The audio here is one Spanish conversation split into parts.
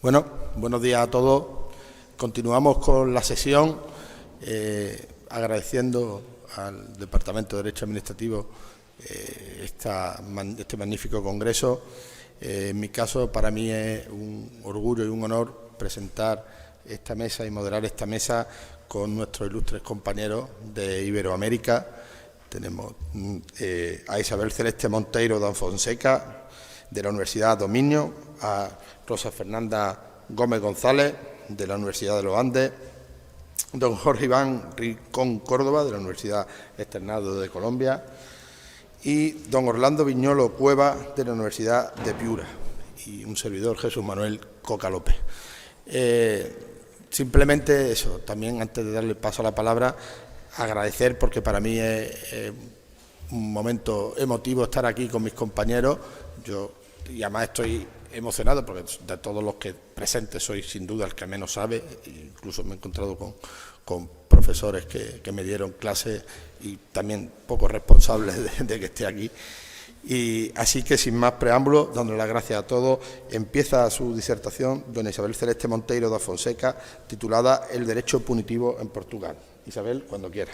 Bueno, buenos días a todos. Continuamos con la sesión, agradeciendo al Departamento de Derecho Administrativo este magnífico congreso. En mi caso, para mí es un orgullo y un honor presentar esta mesa y moderar esta mesa con nuestros ilustres compañeros de Iberoamérica. Tenemos a Isabel Celeste Monteiro da Fonseca, de la Universidad Dominio, a Rosa Fernanda Gómez González, de la Universidad de los Andes, don Jorge Iván Rincón Córdoba, de la Universidad Externado de Colombia, y don Orlando Viñolo Cueva, de la Universidad de Piura, y un servidor, Jesús Manuel Coca López. Simplemente eso, también antes de darle paso a la palabra, agradecer, porque para mí es un momento emotivo estar aquí con mis compañeros. Y además estoy emocionado porque de todos los que presentes soy sin duda el que menos sabe. Incluso me he encontrado con profesores que me dieron clases y también poco responsables de que esté aquí. Y así que sin más preámbulos, dándole las gracias a todos, empieza su disertación doña Isabel Celeste Monteiro da Fonseca, titulada El derecho punitivo en Portugal. Isabel, cuando quiera.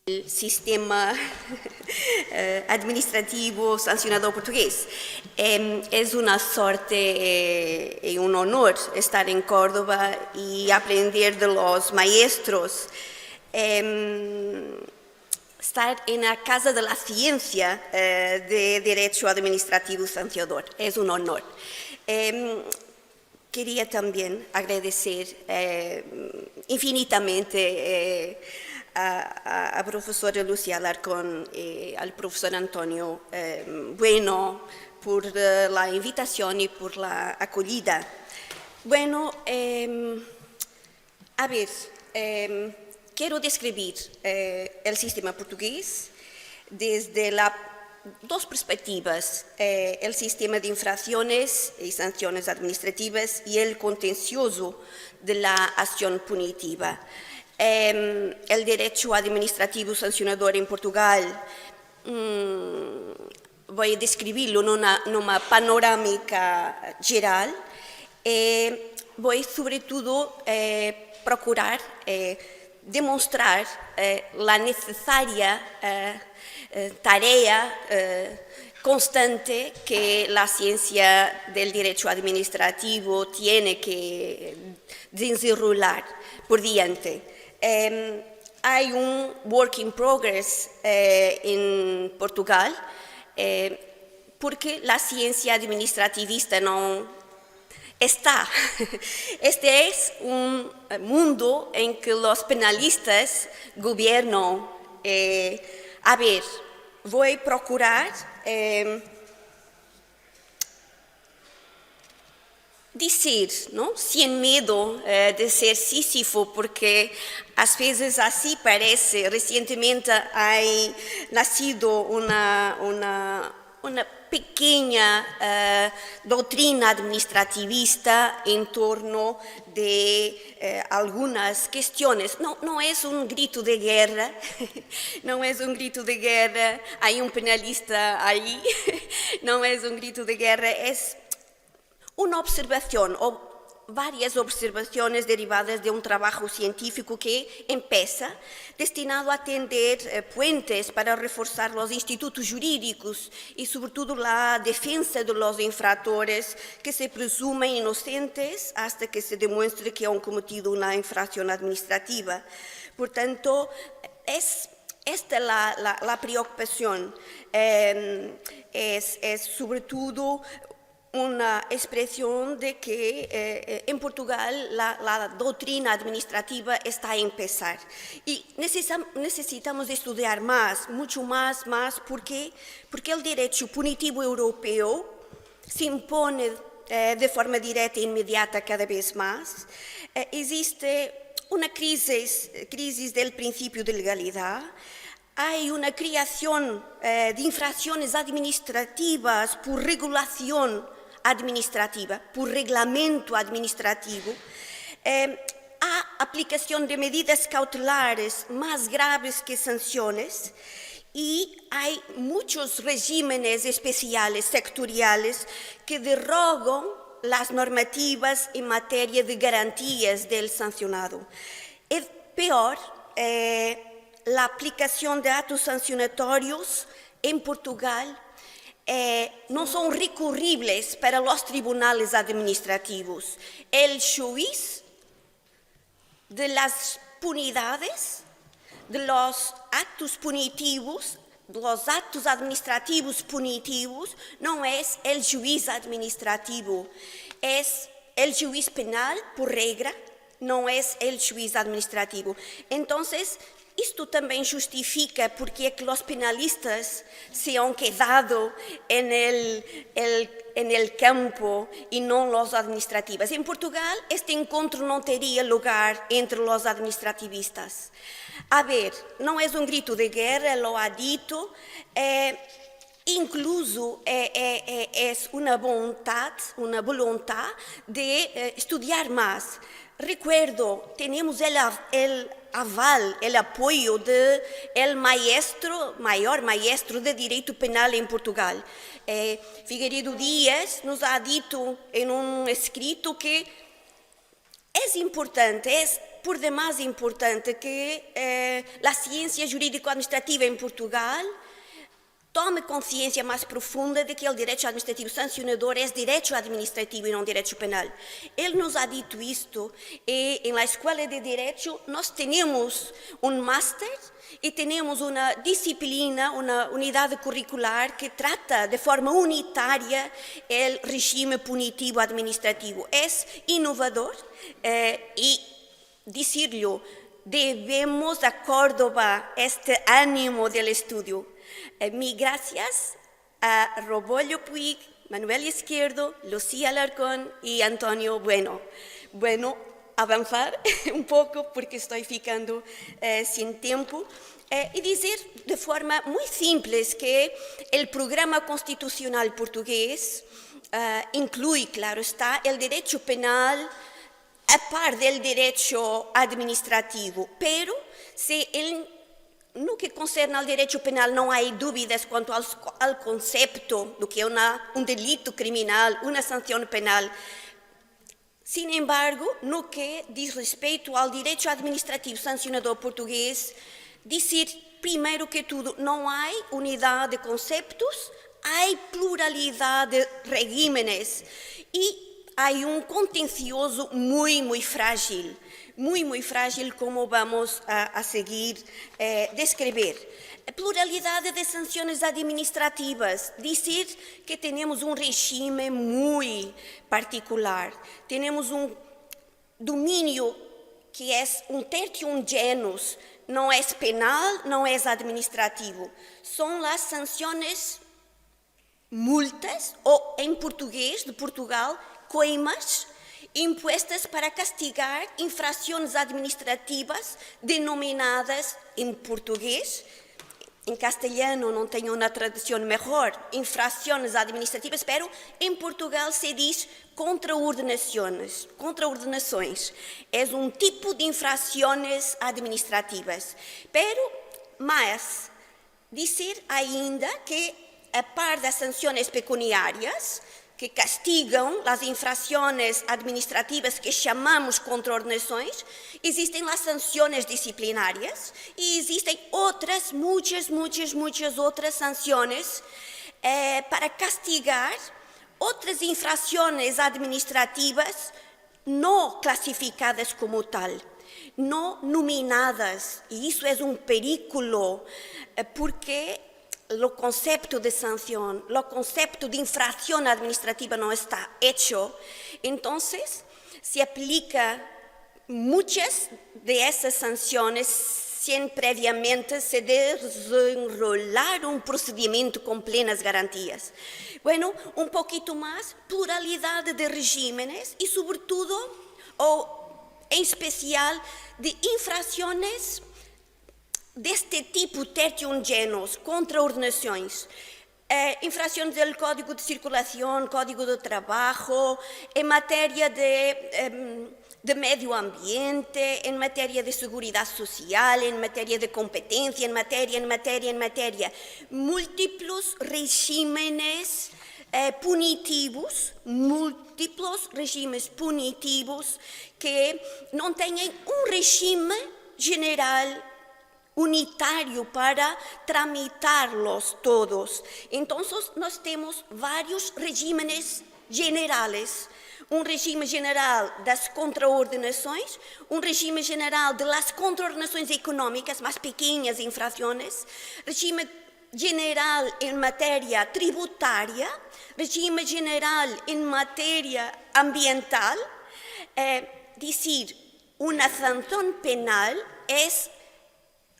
El sistema administrativo sancionador portugués. Es una suerte y un honor estar en Córdoba y aprender de los maestros. Estar en la Casa de la Ciencia de Derecho Administrativo Sancionador. Es un honor. Quería también agradecer infinitamente a profesora Lucía Alarcón y al profesor Antonio Bueno por la invitación y por la acogida. Bueno, a ver, quiero describir el sistema portugués desde dos perspectivas, el sistema de infracciones y sanciones administrativas y el contencioso de la acción punitiva. El derecho administrativo sancionador en Portugal, voy a describirlo en una panorámica general. Voy sobre todo procurar demostrar la necesaria tarea constante que la ciencia del derecho administrativo tiene que desenrolar por diante. Hay un work in progress en Portugal porque la ciencia administrativista no está. Este es un mundo en que los penalistas gobiernan. A ver, voy a procurar decir, ¿no? Sin miedo de ser Sísifo, porque a veces así parece. Recientemente ha nacido una pequeña doctrina administrativista en torno de algunas cuestiones. No es un grito de guerra, no es un grito de guerra, hay un penalista ahí, no es un grito de guerra, es una observación o varias observaciones derivadas de un trabajo científico que empieza destinado a tender puentes para reforzar los institutos jurídicos y sobre todo la defensa de los infractores que se presumen inocentes hasta que se demuestre que han cometido una infracción administrativa. Por tanto, es esta la preocupación, es sobre todo una expresión de que en Portugal la doctrina administrativa está a empezar. Y necesitamos estudiar más, mucho más, porque el derecho punitivo europeo se impone de forma direta e imediata cada vez más. Existe una crisis del principio de legalidad. Hay una creación de infracciones administrativas por regulación administrativa, por reglamento administrativo. Há aplicación de medidas cautelares más graves que sanciones y hay muchos regímenes especiales, sectoriales, que derrogan las normativas en materia de garantías del sancionado. Es peor, la aplicación de actos sancionatorios en Portugal no son recurribles para los tribunales administrativos. El juiz de las punidades, de los actos punitivos, de los actos administrativos punitivos, no es el juiz administrativo, es el juiz penal, por regla, no es el juiz administrativo. Entonces, isto também justifica porque é que os penalistas se han quedado en el campo e não os administrativos. Em Portugal, este encontro não teria lugar entre os administrativistas. A ver, não é um grito de guerra, lo ha dito, incluso é uma vontade de estudar mais. Recuerdo, tenemos el aval, el apoyo del mayor maestro de Direito Penal en Portugal. Figueiredo Dias nos ha dicho en un escrito que es importante, es por demás importante que la ciencia jurídico-administrativa en Portugal tome consciência mais profunda de que o direito administrativo sancionador é direito administrativo e não direito penal. Ele nos ha dito isto e na Escola de Direito nós temos um master e temos uma disciplina, uma unidade curricular que trata de forma unitária o regime punitivo administrativo. É inovador e dizer-lhe debemos a Córdoba este ánimo del estudio. Mil gracias a Robollo Puig, Manuel Izquierdo, Lucía Alarcón y Antonio Bueno. Bueno, avanzar un poco porque estoy ficando sin tiempo y decir de forma muy simple que el programa constitucional portugués incluye, claro está, el derecho penal a par del derecho administrativo, pero se no que concerne ao direito penal não há dúvidas quanto ao conceito do que é um delito criminal, uma sanção penal. Sin embargo, no que diz respeito ao direito administrativo sancionador português, dizer primeiro que tudo, não há unidade de conceitos, há pluralidade de regímenes e há contencioso muito frágil. Muy frágil, como vamos a seguir descrever. Pluralidade de sanções administrativas, dizer que temos regime muito particular, temos domínio que é tertium genus, não é penal, não é administrativo, são as sanções multas, ou em português de Portugal, coimas, impuestas para castigar infrações administrativas denominadas em português, em castelhano não tenho uma tradução melhor, infrações administrativas, pero em Portugal se diz contraordenações. É tipo de infrações administrativas, mas dizer ainda que a par das sanções pecuniárias, que castigam as infrações administrativas que chamamos contraordenações, existem as sanções disciplinárias e existem muitas outras sanções para castigar outras infrações administrativas não classificadas como tal, não nominadas. E isso é perigo, porque o conceito de sanção, o conceito de infração administrativa não está hecho, então se aplica muitas de essas sanções sem previamente se desenrolar um procedimento com plenas garantias. Bueno, um pouquinho mais, pluralidade de regímenes e, sobretudo, ou em especial, de infrações deste tipo terciongêneos, contraordenações. Infrações do Código de Circulação, Código de Trabalho, em matéria de medio ambiente, em matéria de seguridade social, em matéria de competência, em matéria. Múltiplos regímenes punitivos, que não têm um regime general unitário para tramitarlos todos. Então, nós temos vários regimes generais. Um regime general das contraordenações, um regime general das contraordenações econômicas, mais pequenas infrações, regime general em matéria tributária, regime general em matéria ambiental. Dizer, uma sanção penal é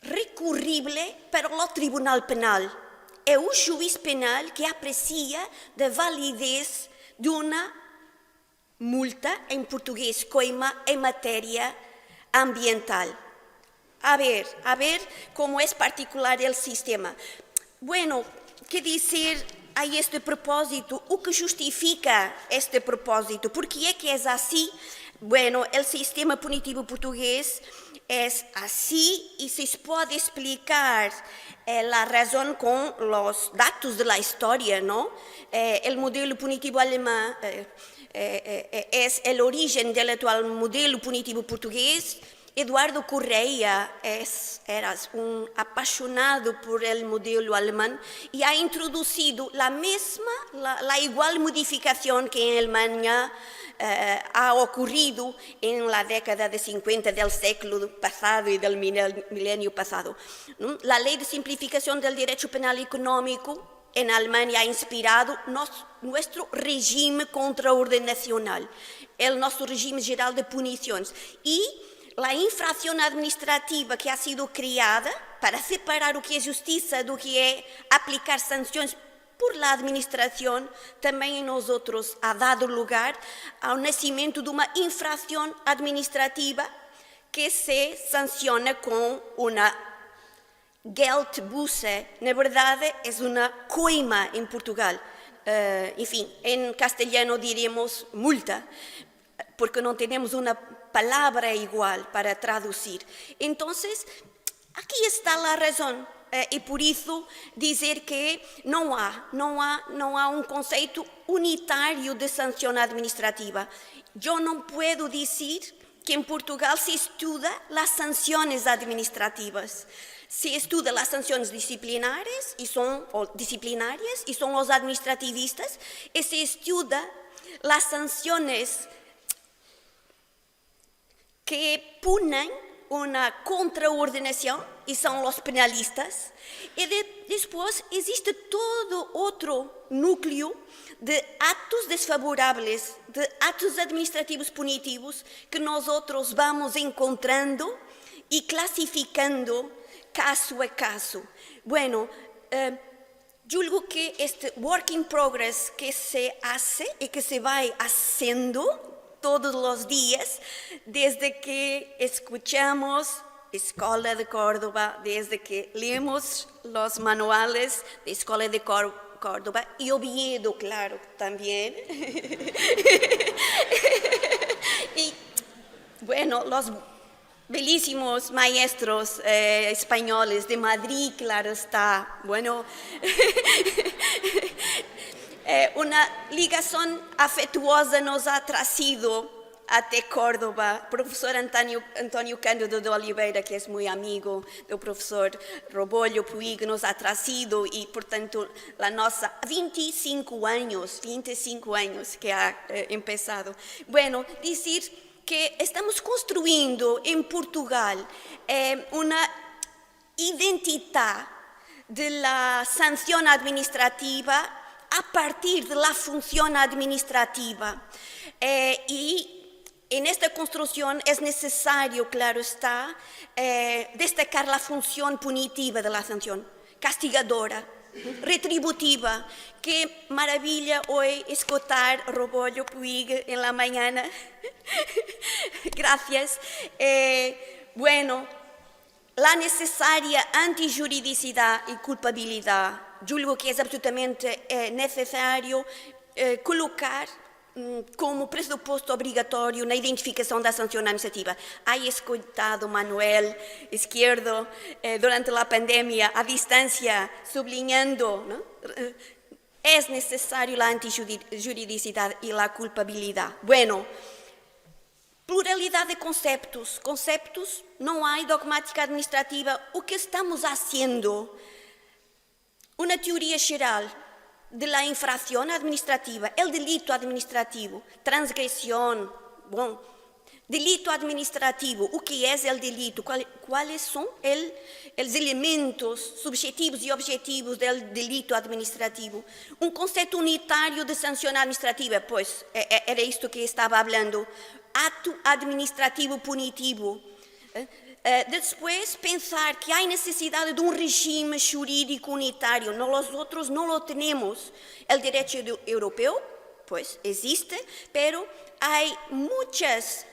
recorrible para o Tribunal Penal. É o juiz penal que aprecia a validez de uma multa, em português, coima, em matéria ambiental. A ver como é particular o sistema. Bueno, que dizer a este propósito? O que justifica este propósito? Por que é assim? Bueno, o sistema punitivo português é assim e se pode explicar a razão com os dados da história, não? O modelo punitivo alemão é a origem do atual modelo punitivo português. Eduardo Correia era um apaixonado por el modelo alemão e ha introduzido a igual modificação que em Alemanha ha ocorrido em la década de 50 del século passado e del milenio passado. A Lei de Simplificação do Direito Penal Econômico em Alemanha ha inspirado nosso regime contraordenacional, o nosso regime geral de punições e a infração administrativa que ha sido criada para separar o que é justiça do que é aplicar sanções por la administração, também em nós outros ha dado lugar ao nascimento de uma infração administrativa que se sanciona com uma Geldbuße. Na verdade, é uma coima em Portugal. Enfim, em castelhano diríamos multa, porque não temos uma palavra igual para traduzir. Então, aqui está a razão. E por isso dizer que não há um conceito unitário de sanção administrativa. Eu não posso dizer que em Portugal se estuda as sanções administrativas. Se estuda as sanções disciplinares e são os administrativistas, e se estuda as sanções que punem uma contraordenação e são os penalistas, e depois existe todo outro núcleo de atos desfavoráveis, de atos administrativos punitivos que nós outros vamos encontrando e classificando caso a caso. Bueno, julgo que este work in progress que se hace e que se vai haciendo todos os dias, desde que escuchamos Escola de Córdoba, desde que leemos os manuales de Escola de Córdoba e Oviedo, claro, também. Y, bueno, los belísimos maestros españoles de Madrid, claro está. Bueno, uma ligação afetuosa nos ha trazido até Córdoba. Professor Antônio Cândido de Oliveira, que é muito amigo do professor Robolho Puig, nos ha trazido e, portanto, a nossa 25 anos que ha começado. Bueno, dizer que estamos construindo em Portugal uma identidade da sanção administrativa a partir da função administrativa. E En esta construcción es necesario, claro está, destacar la función punitiva de la sanción, castigadora, retributiva. Qué maravilla hoy escuchar Robollo Puig en la mañana. Gracias. Bueno, la necesaria antijuridicidad y culpabilidad. Yo digo que es absolutamente necesario colocar como pressuposto obrigatório na identificação da sanção administrativa. Hay escuchado Manuel Izquierdo durante la pandemia a distancia sublinhando, ¿no? Es necesario la antijuridicidad y la culpabilidad. Bueno, pluralidade de conceptos. Conceptos, não há dogmática administrativa. O que estamos haciendo? Una teoría geral de la infracción administrativa, el delito administrativo, transgresión, bom, delito administrativo, o que é o delito, quais são os elementos subjetivos e objetivos do delito administrativo. Um conceito unitário de sanção administrativa, pois era isto que estava falando, ato administrativo punitivo. Después, pensar que hay necesidad de un régimen jurídico unitario. Nosotros no lo tenemos. El derecho europeo, pues, existe, pero hay muchos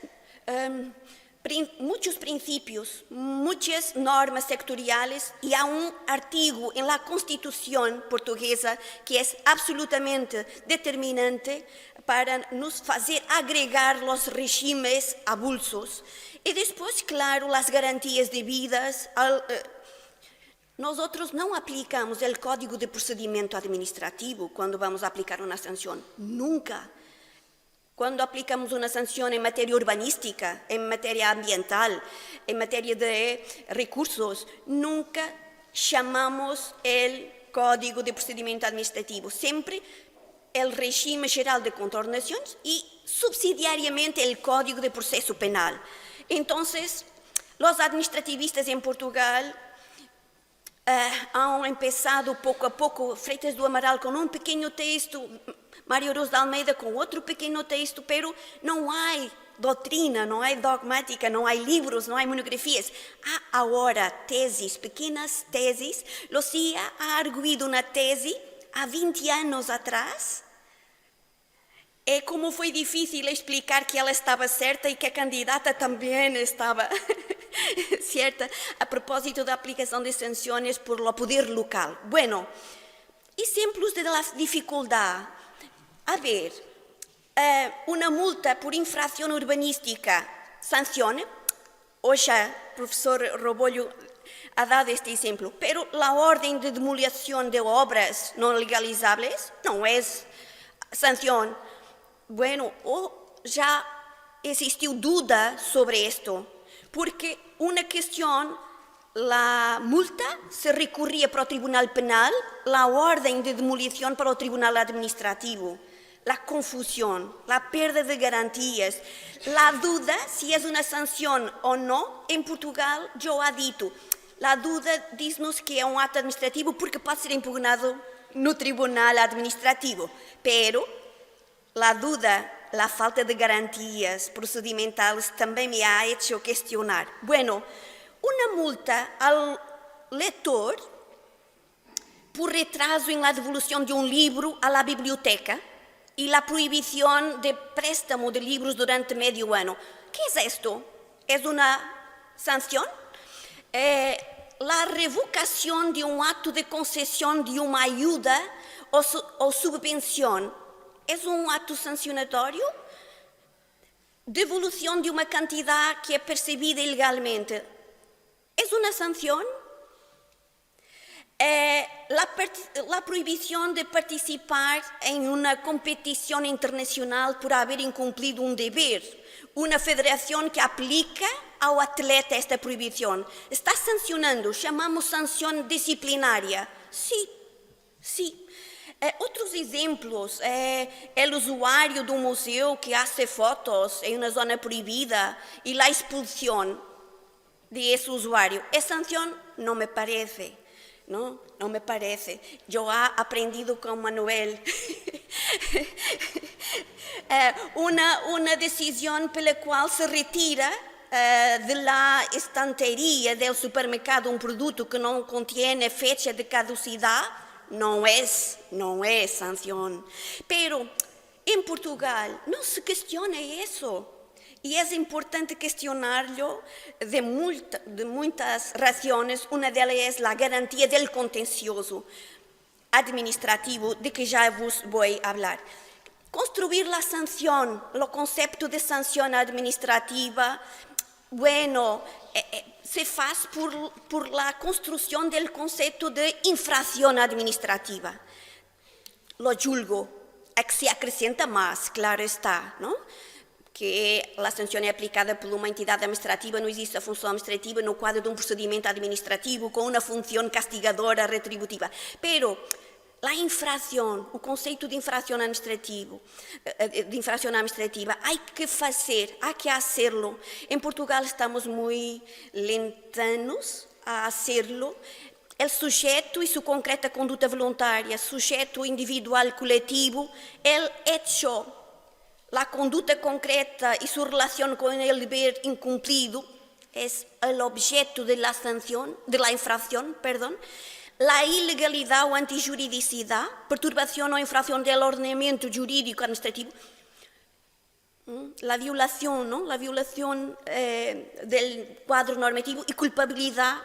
principios, muchas normas sectoriales y hay un artículo en la Constitución portuguesa que es absolutamente determinante para nos hacer agregar los regímenes avulsos. Y después, claro, las garantías debidas. Nosotros no aplicamos el Código de Procedimiento Administrativo cuando vamos a aplicar una sanción. Nunca. Cuando aplicamos una sanción en materia urbanística, en materia ambiental, en materia de recursos, nunca llamamos el Código de Procedimiento Administrativo. Siempre el régimen general de contornaciones y subsidiariamente el Código de Proceso Penal. Entonces, los administrativistas en Portugal han empezado poco a poco, Freitas do Amaral con un pequeño texto, Mário Rose de Almeida con otro pequeño texto, pero no hay doutrina, no hay dogmática, no hay libros, no hay monografías. Há ahora tesis, pequeñas tesis. Lucía ha arguido una tesis há 20 años atrás. Como foi difícil explicar que ela estava certa e que a candidata também estava certa a propósito da aplicação de sanções por o poder local. Bueno, exemplos de la dificuldade. A ver, uma multa por infração urbanística sanciona. Hoje o professor Robollo ha dado este exemplo, pero la orden de demolición de obras no legalizables não é sanção. Bueno, ya existiu duda sobre esto, porque una cuestión, la multa se recurría para el Tribunal Penal, la orden de demolición para el Tribunal Administrativo, la confusión, la pérdida de garantías, la duda si es una sanción o no. En Portugal, yo he dicho, la duda diz-nos que é um ato administrativo porque pode ser impugnado no Tribunal Administrativo, pero la duda, la falta de garantías procedimentales también me ha hecho cuestionar. Bueno, una multa al lector por retraso en la devolución de un libro a la biblioteca y la prohibición de préstamo de libros durante medio año. ¿Qué es esto? ¿Es una sanción? La revocación de un acto de concesión de una ayuda o subvención. ¿Es un acto sancionatorio? Devolución de una cantidad que es percibida ilegalmente. ¿Es una sanción? La prohibición de participar en una competición internacional por haber incumplido un deber. Una federación que aplica ao atleta esta prohibición. Está sancionando, llamamos sanción disciplinaria. Sí, sí. Outros exemplos, o usuário do museu que hace fotos em uma zona proibida e a expulsão de esse usuário. ¿Es sanción? No me parece. No, no me parece. Yo he aprendido con Manuel una decisión por la cual se retira de la estantería del supermercado un producto que no contiene fecha de caducidad, no es sanción. Pero en Portugal no se cuestiona eso. Y es importante cuestionarlo de muchas razones. Una de ellas es la garantía del contencioso administrativo, de que ya os voy a hablar. Construir la sanción, el concepto de sanción administrativa, bueno, se hace por la construcción del concepto de infracción administrativa. Lo julgo, a que se acrescenta más, claro está, ¿no? Que a sanção é aplicada por uma entidade administrativa, não existe a função administrativa no quadro de um procedimento administrativo com uma função castigadora retributiva. Pero a infração, o conceito de infração administrativa, há que fazer, há que hacerlo. Em Portugal estamos muito lentanos a hacerlo. O sujeito e sua concreta conduta voluntária, sujeito individual coletivo, el hecho, la conduta concreta y su relación con el deber incumplido es el objeto de la sanción, de la infracción, perdón. La ilegalidad o antijuridicidad, perturbación o infracción del ordenamiento jurídico administrativo, la violación, ¿no? La violación del cuadro normativo y culpabilidad.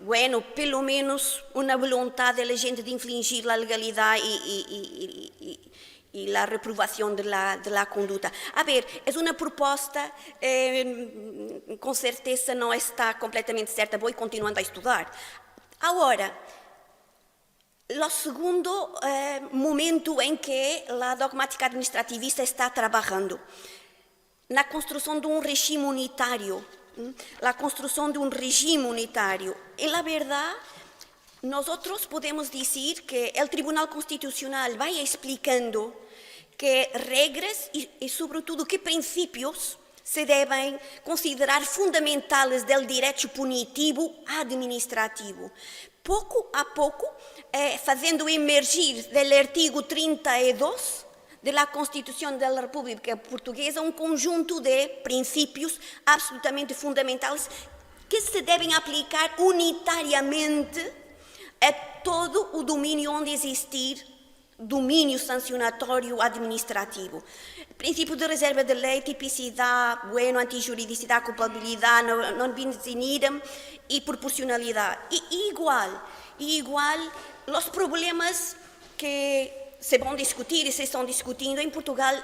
Bueno, pelo menos una voluntad de la gente de infringir la legalidad y la reprobación de la conduta. A ver, es una propuesta, con certeza no está completamente certa, voy continuando a estudiar. Ahora, lo segundo momento en que la dogmática administrativista está trabajando, la construcción de un régimen unitario, la construcción de un régimen unitario. En la verdad, nosotros podemos decir que el Tribunal Constitucional vaya explicando que regras y sobre todo qué principios se deben considerar fundamentales del derecho punitivo administrativo. Pouco a pouco, fazendo emergir del artigo 32 de la Constitución de la República Portuguesa un conjunto de principios absolutamente fundamentales que se deben aplicar unitariamente a todo o domínio onde existir domínio sancionatório administrativo. Princípio de reserva de lei, tipicidade, bueno, antijuridicidade, culpabilidade, non bis in idem e proporcionalidade. E igual, os problemas que se vão discutir e se estão discutindo em Portugal,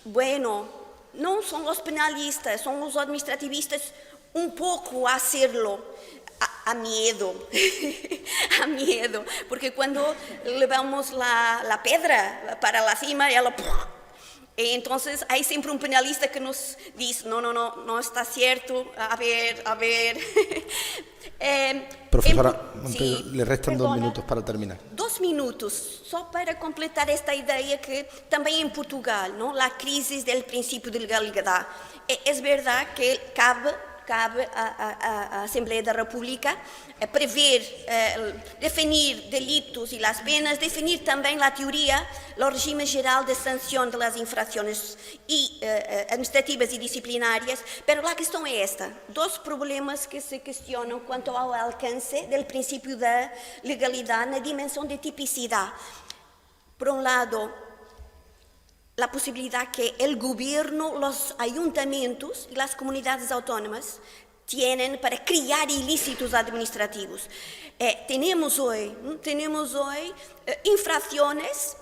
bueno, não são os penalistas, são os administrativistas um pouco a hacerlo. A miedo, a miedo, porque cuando levamos la pedra para la cima, ela... Entonces hay siempre un penalista que nos dice, no está cierto, a ver. Profesora Monteiro, sí, le restan perdona, 2 minutos para terminar. 2 minutos, só para completar esta ideia que também em Portugal, ¿no? La crisis del principio de legalidad. Es verdad que cabe à Assembleia da República prever, definir delitos e as penas, definir também a teoria, o regime geral de sanção das infrações administrativas e disciplinárias, mas a questão é esta, 2 problemas que se questionam quanto ao alcance do princípio da legalidade na dimensão de tipicidade. Por um lado, la posibilidad que el gobierno, los ayuntamientos y las comunidades autónomas tienen para crear ilícitos administrativos. Tenemos hoy infracciones,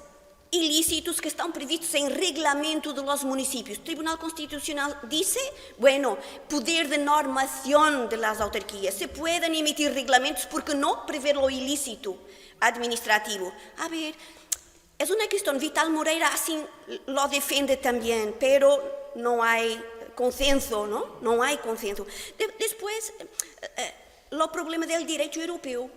ilícitos que están previstos en reglamento de los municipios. El Tribunal Constitucional dice, bueno, poder de normación de las autarquías. Se pueden emitir reglamentos porque no prever lo ilícito administrativo. A ver, es una cuestión, Vital Moreira así lo defiende también, pero no hay consenso, ¿no? No hay consenso. Después, el problema del derecho europeo.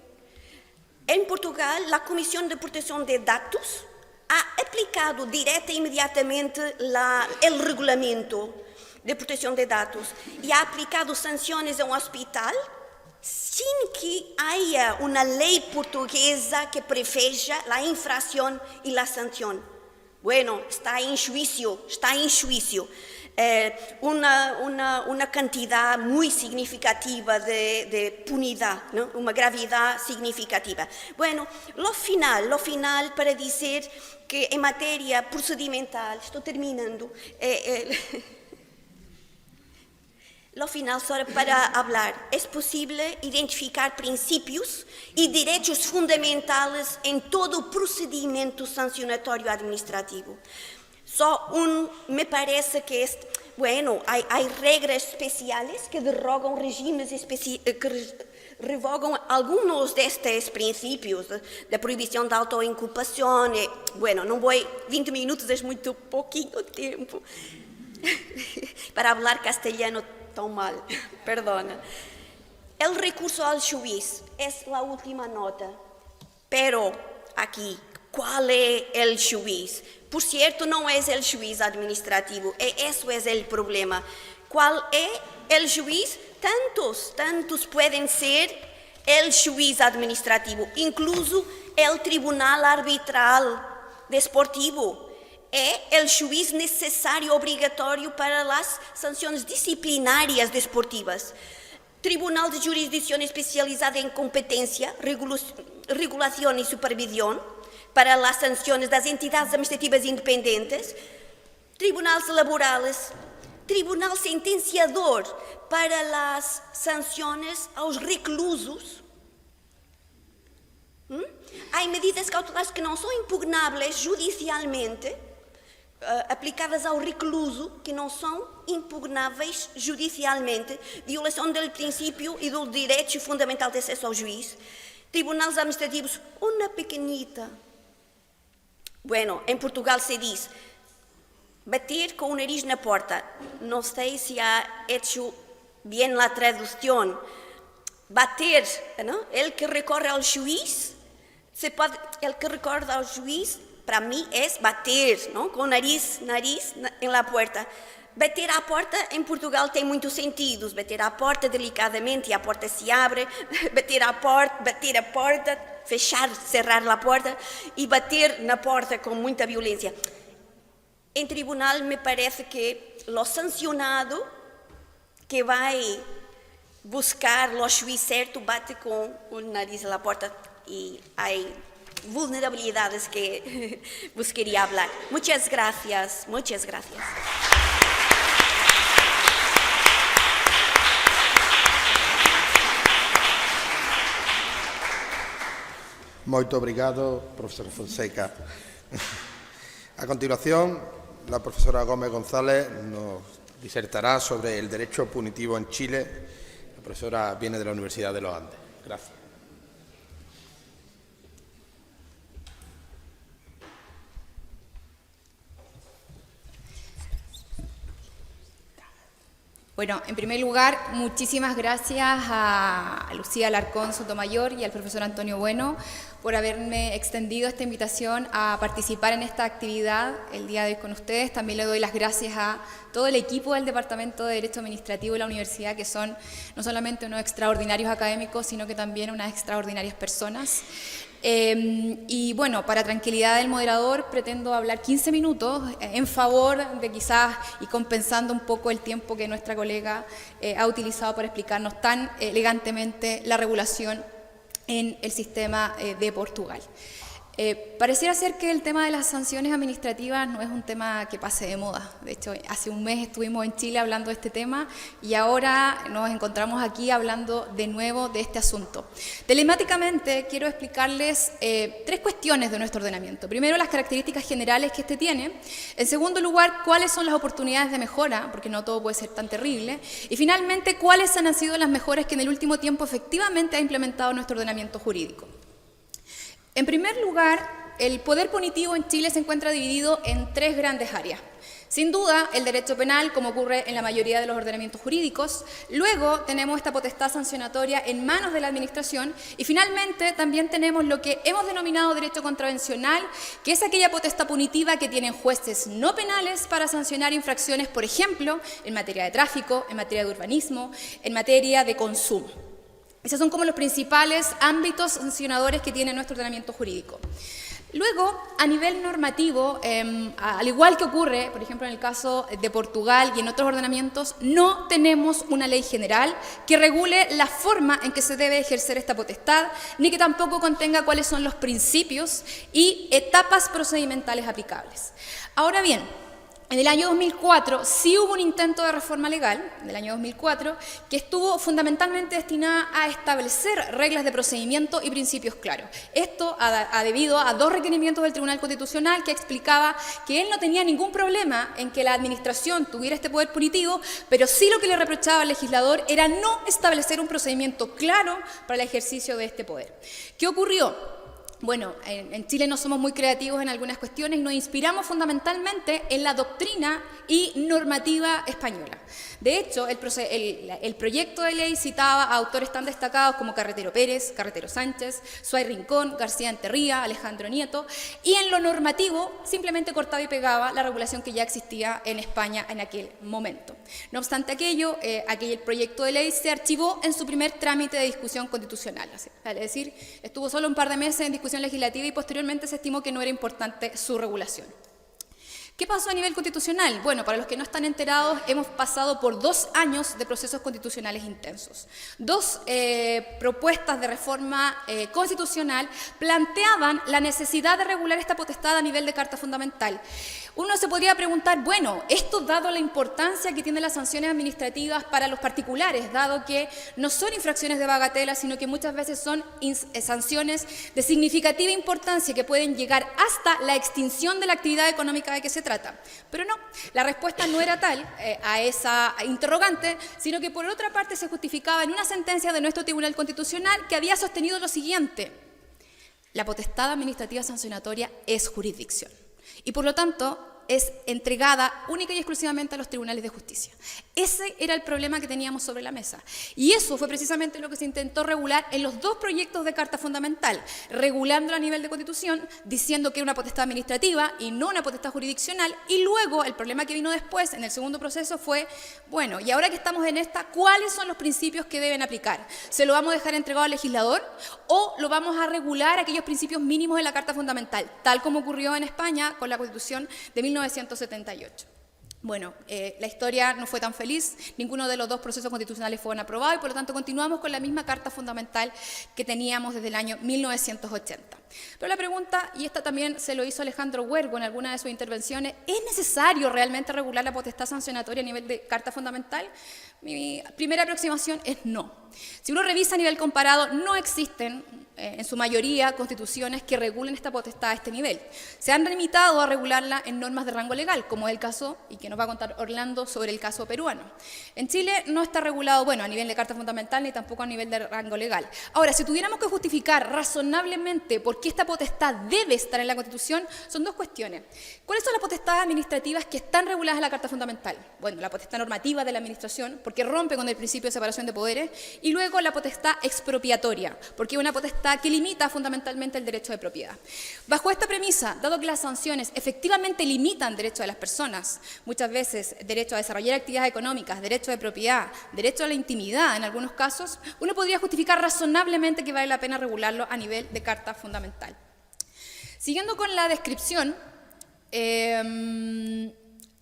En Portugal, la Comisión de Protección de Datos ha aplicado directa e inmediatamente el reglamento de protección de datos y ha aplicado sanciones a un hospital sin que haya una ley portuguesa que preveja la infracción y la sanción. Bueno, está en juicio. Una cantidad muy significativa de punidad, ¿no? Una gravedad significativa. Bueno, lo final para dizer que en materia procedimental, estou terminando, lo final só para hablar, es posible identificar principios y derechos fundamentales en todo procedimiento sancionatorio administrativo. Me parece que bueno, hay regras especiales que derogam regimes que revogam algunos de estos principios, da proibição da autoinculpação. Bueno, não vou, 20 minutos é muito pouquinho tempo para hablar castellano tão mal, perdona. El recurso al juiz es la última nota, pero aquí, ¿cuál es el juiz? Por cierto, no es el juiz administrativo, eso es el problema. ¿Cuál es el juiz? Tantos pueden ser el juiz administrativo, incluso el tribunal arbitral desportivo. Es el juiz necesario, obligatorio para las sanciones disciplinarias deportivas. Tribunal de Jurisdicción Especializada en Competencia, Regulación y Supervisión para las sanciones das entidades administrativas independentes, tribunales laborales, tribunal sentenciador para las sanciones aos reclusos. Hay medidas cautelares que não são impugnáveis judicialmente, aplicadas ao recluso, que não são impugnáveis judicialmente, violação do princípio e do direito fundamental de acesso ao juiz. Tribunais administrativos, uma pequenita. Bueno, en Portugal se diz bater con o nariz na porta. No sé si ha hecho bien la traducción. Bater, ¿no? El que recorre al juiz, el que recorre al juiz, para mí es bater, ¿no? Con nariz en la puerta. Bater à porta em Portugal tem muitos sentidos. Bater à porta delicadamente e a porta se abre. Bater a porta, fechar, cerrar a porta e bater na porta com muita violência. Em tribunal me parece que o sancionado que vai buscar o juiz certo bate com o nariz na porta e há vulnerabilidades que vos queria hablar. Muchas gracias. Muito obrigado, profesor Fonseca. A continuación, la profesora Gómez González nos disertará sobre el derecho punitivo en Chile. La profesora viene de la Universidad de los Andes. Gracias. Bueno, en primer lugar, muchísimas gracias a Lucía Alarcón Sotomayor y al profesor Antonio Bueno por haberme extendido esta invitación a participar en esta actividad el día de hoy con ustedes. También le doy las gracias a todo el equipo del Departamento de Derecho Administrativo de la Universidad, que son no solamente unos extraordinarios académicos, sino que también unas extraordinarias personas. Y bueno, para tranquilidad del moderador, pretendo hablar 15 minutos en favor de quizás y compensando un poco el tiempo que nuestra colega ha utilizado para explicarnos tan elegantemente la regulación en el sistema de Portugal. Pareciera ser que el tema de las sanciones administrativas no es un tema que pase de moda. De hecho, hace un mes estuvimos en Chile hablando de este tema y ahora nos encontramos aquí hablando de nuevo de este asunto. Telemáticamente quiero explicarles tres cuestiones de nuestro ordenamiento. Primero, las características generales que este tiene. En segundo lugar, cuáles son las oportunidades de mejora, porque no todo puede ser tan terrible. Y finalmente, cuáles han sido las mejoras que en el último tiempo efectivamente ha implementado nuestro ordenamiento jurídico. En primer lugar, el poder punitivo en Chile se encuentra dividido en tres grandes áreas. Sin duda, el derecho penal, como ocurre en la mayoría de los ordenamientos jurídicos. Luego tenemos esta potestad sancionatoria en manos de la administración. Y finalmente también tenemos lo que hemos denominado derecho contravencional, que es aquella potestad punitiva que tienen jueces no penales para sancionar infracciones, por ejemplo, en materia de tráfico, en materia de urbanismo, en materia de consumo. Esos son como los principales ámbitos sancionadores que tiene nuestro ordenamiento jurídico. Luego, a nivel normativo, al igual que ocurre, por ejemplo, en el caso de Portugal y en otros ordenamientos, no tenemos una ley general que regule la forma en que se debe ejercer esta potestad, ni que tampoco contenga cuáles son los principios y etapas procedimentales aplicables. Ahora bien, en el año 2004 sí hubo un intento de reforma legal, del año 2004, que estuvo fundamentalmente destinada a establecer reglas de procedimiento y principios claros. Esto debido a 2 requerimientos del Tribunal Constitucional que explicaba que él no tenía ningún problema en que la administración tuviera este poder punitivo, pero sí lo que le reprochaba al legislador era no establecer un procedimiento claro para el ejercicio de este poder. ¿Qué ocurrió? Bueno, en Chile no somos muy creativos en algunas cuestiones y nos inspiramos fundamentalmente en la doctrina y normativa española. De hecho, el proyecto de ley citaba a autores tan destacados como Carretero Pérez, Carretero Sánchez, Suárez Rincón, García Enterría, Alejandro Nieto, y en lo normativo simplemente cortaba y pegaba la regulación que ya existía en España en aquel momento. No obstante aquello, aquel proyecto de ley se archivó en su primer trámite de discusión constitucional, es decir, estuvo solo un par de meses en discusión legislativa y posteriormente se estimó que no era importante su regulación. ¿Qué pasó a nivel constitucional? Bueno, para los que no están enterados, hemos pasado por 2 años de procesos constitucionales intensos. 2 propuestas de reforma constitucional planteaban la necesidad de regular esta potestad a nivel de Carta Fundamental. Uno se podría preguntar, bueno, esto dado la importancia que tienen las sanciones administrativas para los particulares, dado que no son infracciones de bagatela, sino que muchas veces son sanciones de significativa importancia que pueden llegar hasta la extinción de la actividad económica de que se trata. Pero no, la respuesta no era tal a esa interrogante, sino que por otra parte se justificaba en una sentencia de nuestro Tribunal Constitucional que había sostenido lo siguiente: la potestad administrativa sancionatoria es jurisdicción y por lo tanto es entregada única y exclusivamente a los tribunales de justicia. Ese era el problema que teníamos sobre la mesa. Y eso fue precisamente lo que se intentó regular en los 2 proyectos de Carta Fundamental, regulándolo a nivel de Constitución, diciendo que era una potestad administrativa y no una potestad jurisdiccional, y luego el problema que vino después, en el segundo proceso, fue, bueno, y ahora que estamos en esta, ¿cuáles son los principios que deben aplicar? ¿Se lo vamos a dejar entregado al legislador o lo vamos a regular aquellos principios mínimos de la Carta Fundamental, tal como ocurrió en España con la Constitución de 1978? Bueno, la historia no fue tan feliz, ninguno de los 2 procesos constitucionales fueron aprobados y por lo tanto continuamos con la misma Carta Fundamental que teníamos desde el año 1980. Pero la pregunta, y esta también se lo hizo Alejandro Huergo en alguna de sus intervenciones, ¿es necesario realmente regular la potestad sancionatoria a nivel de Carta Fundamental? Mi primera aproximación es no. Si uno revisa a nivel comparado, no existen en su mayoría constituciones que regulen esta potestad a este nivel. Se han limitado a regularla en normas de rango legal, como es el caso, y que nos va a contar Orlando sobre el caso peruano. En Chile no está regulado, bueno, a nivel de Carta Fundamental ni tampoco a nivel de rango legal. Ahora, si tuviéramos que justificar razonablemente por qué esta potestad debe estar en la Constitución, son 2 cuestiones. ¿Cuáles son las potestades administrativas que están reguladas en la Carta Fundamental? Bueno, la potestad normativa de la Administración, porque rompe con el principio de separación de poderes, y luego la potestad expropiatoria, porque es una potestad que limita fundamentalmente el derecho de propiedad. Bajo esta premisa, dado que las sanciones efectivamente limitan derechos de las personas, muchas veces derecho a desarrollar actividades económicas, derecho de propiedad, derecho a la intimidad en algunos casos, uno podría justificar razonablemente que vale la pena regularlo a nivel de Carta Fundamental. Siguiendo con la descripción,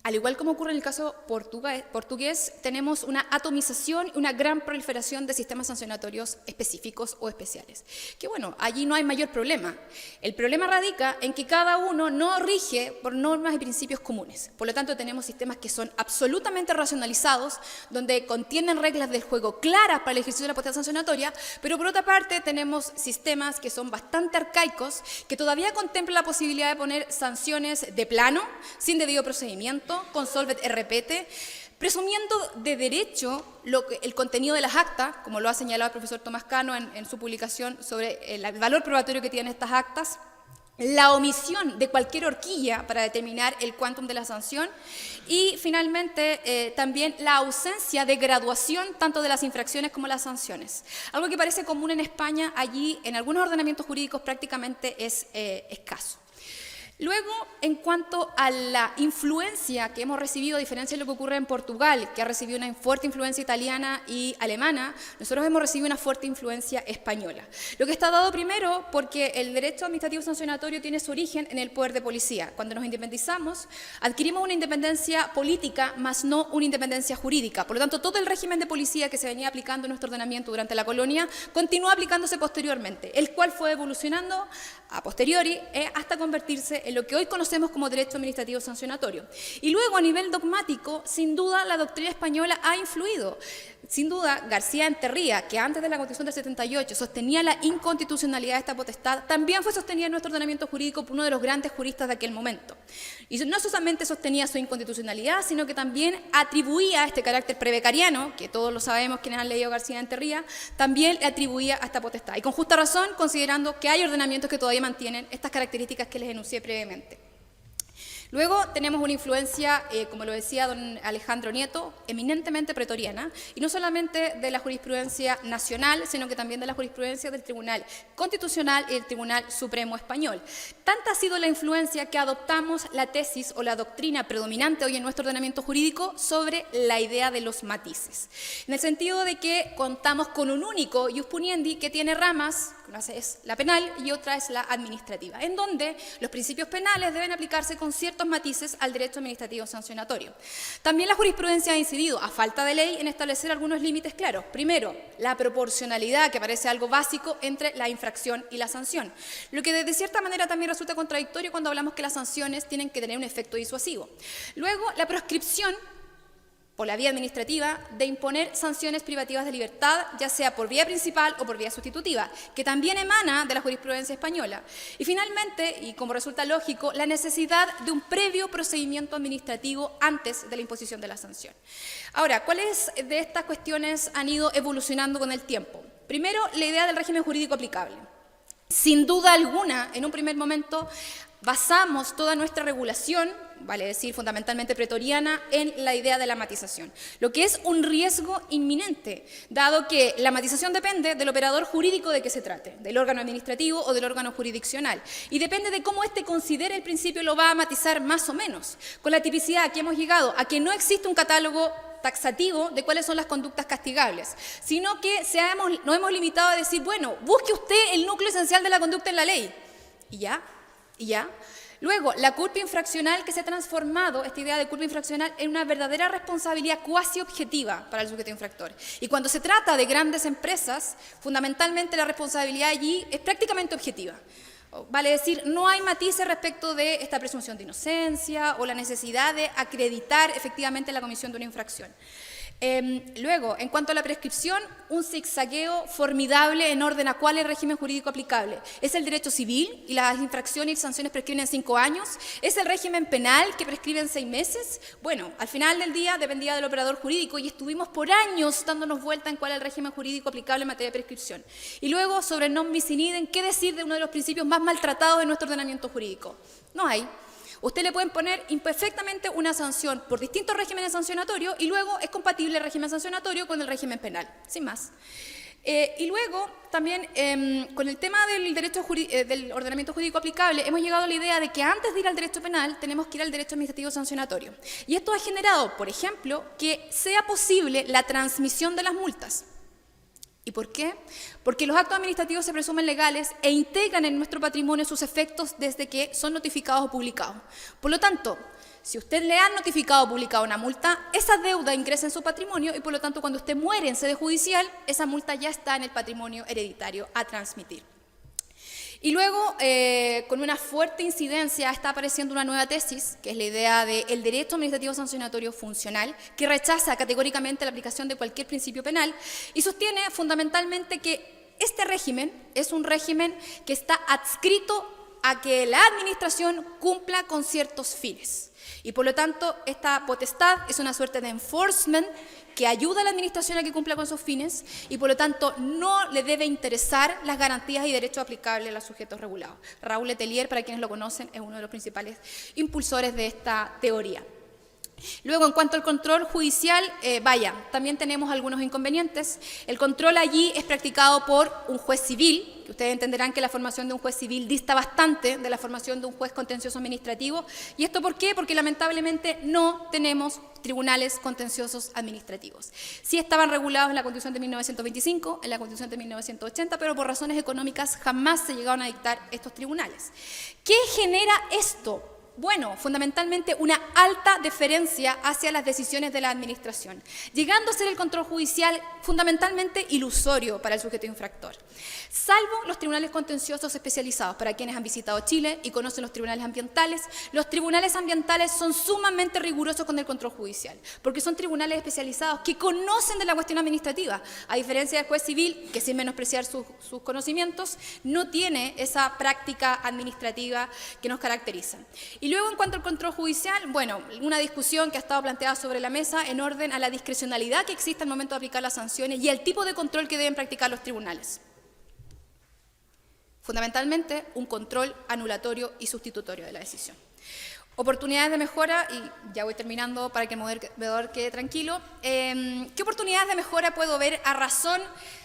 al igual como ocurre en el caso portugués, tenemos una atomización y una gran proliferación de sistemas sancionatorios específicos o especiales. Que bueno, allí no hay mayor problema. El problema radica en que cada uno no rige por normas y principios comunes. Por lo tanto, tenemos sistemas que son absolutamente racionalizados, donde contienen reglas del juego claras para el ejercicio de la potestad sancionatoria, pero por otra parte tenemos sistemas que son bastante arcaicos, que todavía contemplan la posibilidad de poner sanciones de plano, sin debido procedimiento, con solvet repete, presumiendo de derecho el contenido de las actas, como lo ha señalado el profesor Tomás Cano en su publicación sobre el valor probatorio que tienen estas actas, la omisión de cualquier horquilla para determinar el quantum de la sanción y finalmente también la ausencia de graduación tanto de las infracciones como las sanciones. Algo que parece común en España, allí en algunos ordenamientos jurídicos prácticamente es escaso. Luego, en cuanto a la influencia que hemos recibido, a diferencia de lo que ocurre en Portugal, que ha recibido una fuerte influencia italiana y alemana, nosotros hemos recibido una fuerte influencia española. Lo que está dado primero porque el derecho administrativo sancionatorio tiene su origen en el poder de policía. Cuando nos independizamos, adquirimos una independencia política, más no una independencia jurídica. Por lo tanto, todo el régimen de policía que se venía aplicando en nuestro ordenamiento durante la colonia continuó aplicándose posteriormente, el cual fue evolucionando a posteriori hasta convertirse en lo que hoy conocemos como derecho administrativo sancionatorio. Y luego, a nivel dogmático, sin duda la doctrina española ha influido. Sin duda, García Enterría, que antes de la Constitución del 78 sostenía la inconstitucionalidad de esta potestad, también fue sostenida en nuestro ordenamiento jurídico por uno de los grandes juristas de aquel momento. Y no solamente sostenía su inconstitucionalidad, sino que también atribuía este carácter prebecariano, que todos lo sabemos quienes han leído García Enterría, también le atribuía a esta potestad. Y con justa razón, considerando que hay ordenamientos que todavía mantienen estas características que les enuncié previamente. Luego tenemos una influencia, como lo decía don Alejandro Nieto, eminentemente pretoriana, y no solamente de la jurisprudencia nacional, sino que también de la jurisprudencia del Tribunal Constitucional y del Tribunal Supremo Español. Tanta ha sido la influencia que adoptamos la tesis o la doctrina predominante hoy en nuestro ordenamiento jurídico sobre la idea de los matices, en el sentido de que contamos con un único ius puniendi que tiene ramas, una es la penal y otra es la administrativa, en donde los principios penales deben aplicarse con ciertos matices al derecho administrativo sancionatorio. También la jurisprudencia ha incidido, a falta de ley, en establecer algunos límites claros. Primero, la proporcionalidad, que parece algo básico entre la infracción y la sanción, lo que de cierta manera también resulta contradictorio cuando hablamos que las sanciones tienen que tener un efecto disuasivo. Luego, la proscripción por la vía administrativa, de imponer sanciones privativas de libertad, ya sea por vía principal o por vía sustitutiva, que también emana de la jurisprudencia española. Y finalmente, y como resulta lógico, la necesidad de un previo procedimiento administrativo antes de la imposición de la sanción. Ahora, ¿cuáles de estas cuestiones han ido evolucionando con el tiempo? Primero, la idea del régimen jurídico aplicable. Sin duda alguna, en un primer momento, basamos toda nuestra regulación, vale decir fundamentalmente pretoriana, en la idea de la matización, lo que es un riesgo inminente, dado que la matización depende del operador jurídico de que se trate, del órgano administrativo o del órgano jurisdiccional, y depende de cómo éste considere el principio, lo va a matizar más o menos. Con la tipicidad que hemos llegado a que no existe un catálogo taxativo de cuáles son las conductas castigables, sino que nos hemos limitado a decir, bueno, busque usted el núcleo esencial de la conducta en la ley, y ya. Luego, la culpa infraccional, que se ha transformado, esta idea de culpa infraccional, en una verdadera responsabilidad cuasi objetiva para el sujeto infractor. Y cuando se trata de grandes empresas, fundamentalmente la responsabilidad allí es prácticamente objetiva. Vale decir, no hay matices respecto de esta presunción de inocencia o la necesidad de acreditar efectivamente la comisión de una infracción. Luego, en cuanto a la prescripción, un zigzagueo formidable en orden a cuál es el régimen jurídico aplicable. ¿Es el derecho civil y las infracciones y sanciones prescriben en 5 años? ¿Es el régimen penal que prescribe en 6 meses? Bueno, al final del día dependía del operador jurídico y estuvimos por años dándonos vuelta en cuál es el régimen jurídico aplicable en materia de prescripción. Y luego, sobre el non bis in idem, ¿qué decir de uno de los principios más maltratados de nuestro ordenamiento jurídico? No hay. Usted le pueden poner imperfectamente una sanción por distintos regímenes sancionatorios y luego es compatible el régimen sancionatorio con el régimen penal, sin más. Y luego, también, con el tema del del ordenamiento jurídico aplicable, hemos llegado a la idea de que antes de ir al derecho penal, tenemos que ir al derecho administrativo sancionatorio. Y esto ha generado, por ejemplo, que sea posible la transmisión de las multas. ¿Y por qué? Porque los actos administrativos se presumen legales e integran en nuestro patrimonio sus efectos desde que son notificados o publicados. Por lo tanto, si usted le han notificado o publicado una multa, esa deuda ingresa en su patrimonio y por lo tanto cuando usted muere en sede judicial, esa multa ya está en el patrimonio hereditario a transmitir. Y luego, con una fuerte incidencia, está apareciendo una nueva tesis, que es la idea del derecho administrativo sancionatorio funcional, que rechaza categóricamente la aplicación de cualquier principio penal y sostiene fundamentalmente que este régimen es un régimen que está adscrito a que la administración cumpla con ciertos fines. Y por lo tanto, esta potestad es una suerte de enforcement que ayuda a la administración a que cumpla con esos fines y por lo tanto no le debe interesar las garantías y derechos aplicables a los sujetos regulados. Raúl Letelier, para quienes lo conocen, es uno de los principales impulsores de esta teoría. Luego, en cuanto al control judicial, también tenemos algunos inconvenientes. El control allí es practicado por un juez civil, que ustedes entenderán que la formación de un juez civil dista bastante de la formación de un juez contencioso administrativo. ¿Y esto por qué? Porque lamentablemente no tenemos tribunales contenciosos administrativos. Sí estaban regulados en la Constitución de 1925, en la Constitución de 1980, pero por razones económicas jamás se llegaron a dictar estos tribunales. ¿Qué genera esto? Bueno, fundamentalmente una alta deferencia hacia las decisiones de la administración, llegando a ser el control judicial fundamentalmente ilusorio para el sujeto infractor. Salvo los tribunales contenciosos especializados, para quienes han visitado Chile y conocen los tribunales ambientales son sumamente rigurosos con el control judicial, porque son tribunales especializados que conocen de la cuestión administrativa, a diferencia del juez civil, que sin menospreciar sus conocimientos, no tiene esa práctica administrativa que nos caracteriza. Y luego, en cuanto al control judicial, bueno, una discusión que ha estado planteada sobre la mesa en orden a la discrecionalidad que existe al momento de aplicar las sanciones y el tipo de control que deben practicar los tribunales. Fundamentalmente, un control anulatorio y sustitutorio de la decisión. Oportunidades de mejora, y ya voy terminando para que el moderador quede tranquilo. ¿Qué oportunidades de mejora puedo ver a razón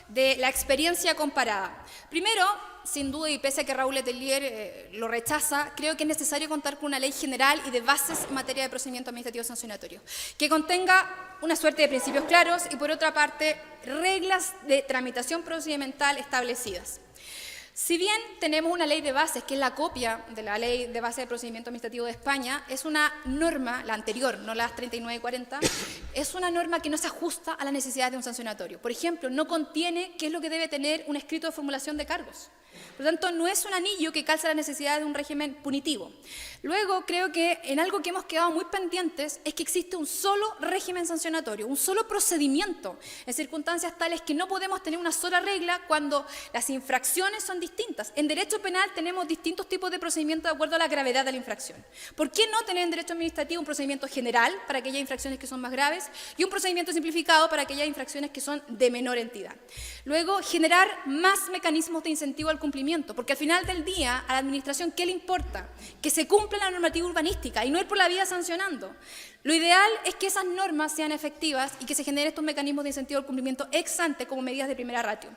de la experiencia comparada? Primero, sin duda, y pese a que Raúl Letelier lo rechaza, creo que es necesario contar con una ley general y de bases en materia de procedimiento administrativo sancionatorio, que contenga una suerte de principios claros y, por otra parte, reglas de tramitación procedimental establecidas. Si bien tenemos una ley de bases, que es la copia de la ley de base de procedimiento administrativo de España, es una norma, la anterior, no las 39 y 40, es una norma que no se ajusta a las necesidades de un sancionatorio. Por ejemplo, no contiene qué es lo que debe tener un escrito de formulación de cargos. Por lo tanto, no es un anillo que calza las necesidades de un régimen punitivo. Luego, creo que en algo que hemos quedado muy pendientes es que existe un solo régimen sancionatorio, un solo procedimiento, en circunstancias tales que no podemos tener una sola regla cuando las infracciones son distintas. En derecho penal tenemos distintos tipos de procedimientos de acuerdo a la gravedad de la infracción. ¿Por qué no tener en derecho administrativo un procedimiento general para aquellas infracciones que son más graves y un procedimiento simplificado para aquellas infracciones que son de menor entidad? Luego, generar más mecanismos de incentivo al cumplimiento, porque al final del día a la administración, ¿qué le importa? Que se cumpla la normativa urbanística y no ir por la vía sancionando. Lo ideal es que esas normas sean efectivas y que se generen estos mecanismos de incentivo al cumplimiento ex ante como medidas de primera ratio.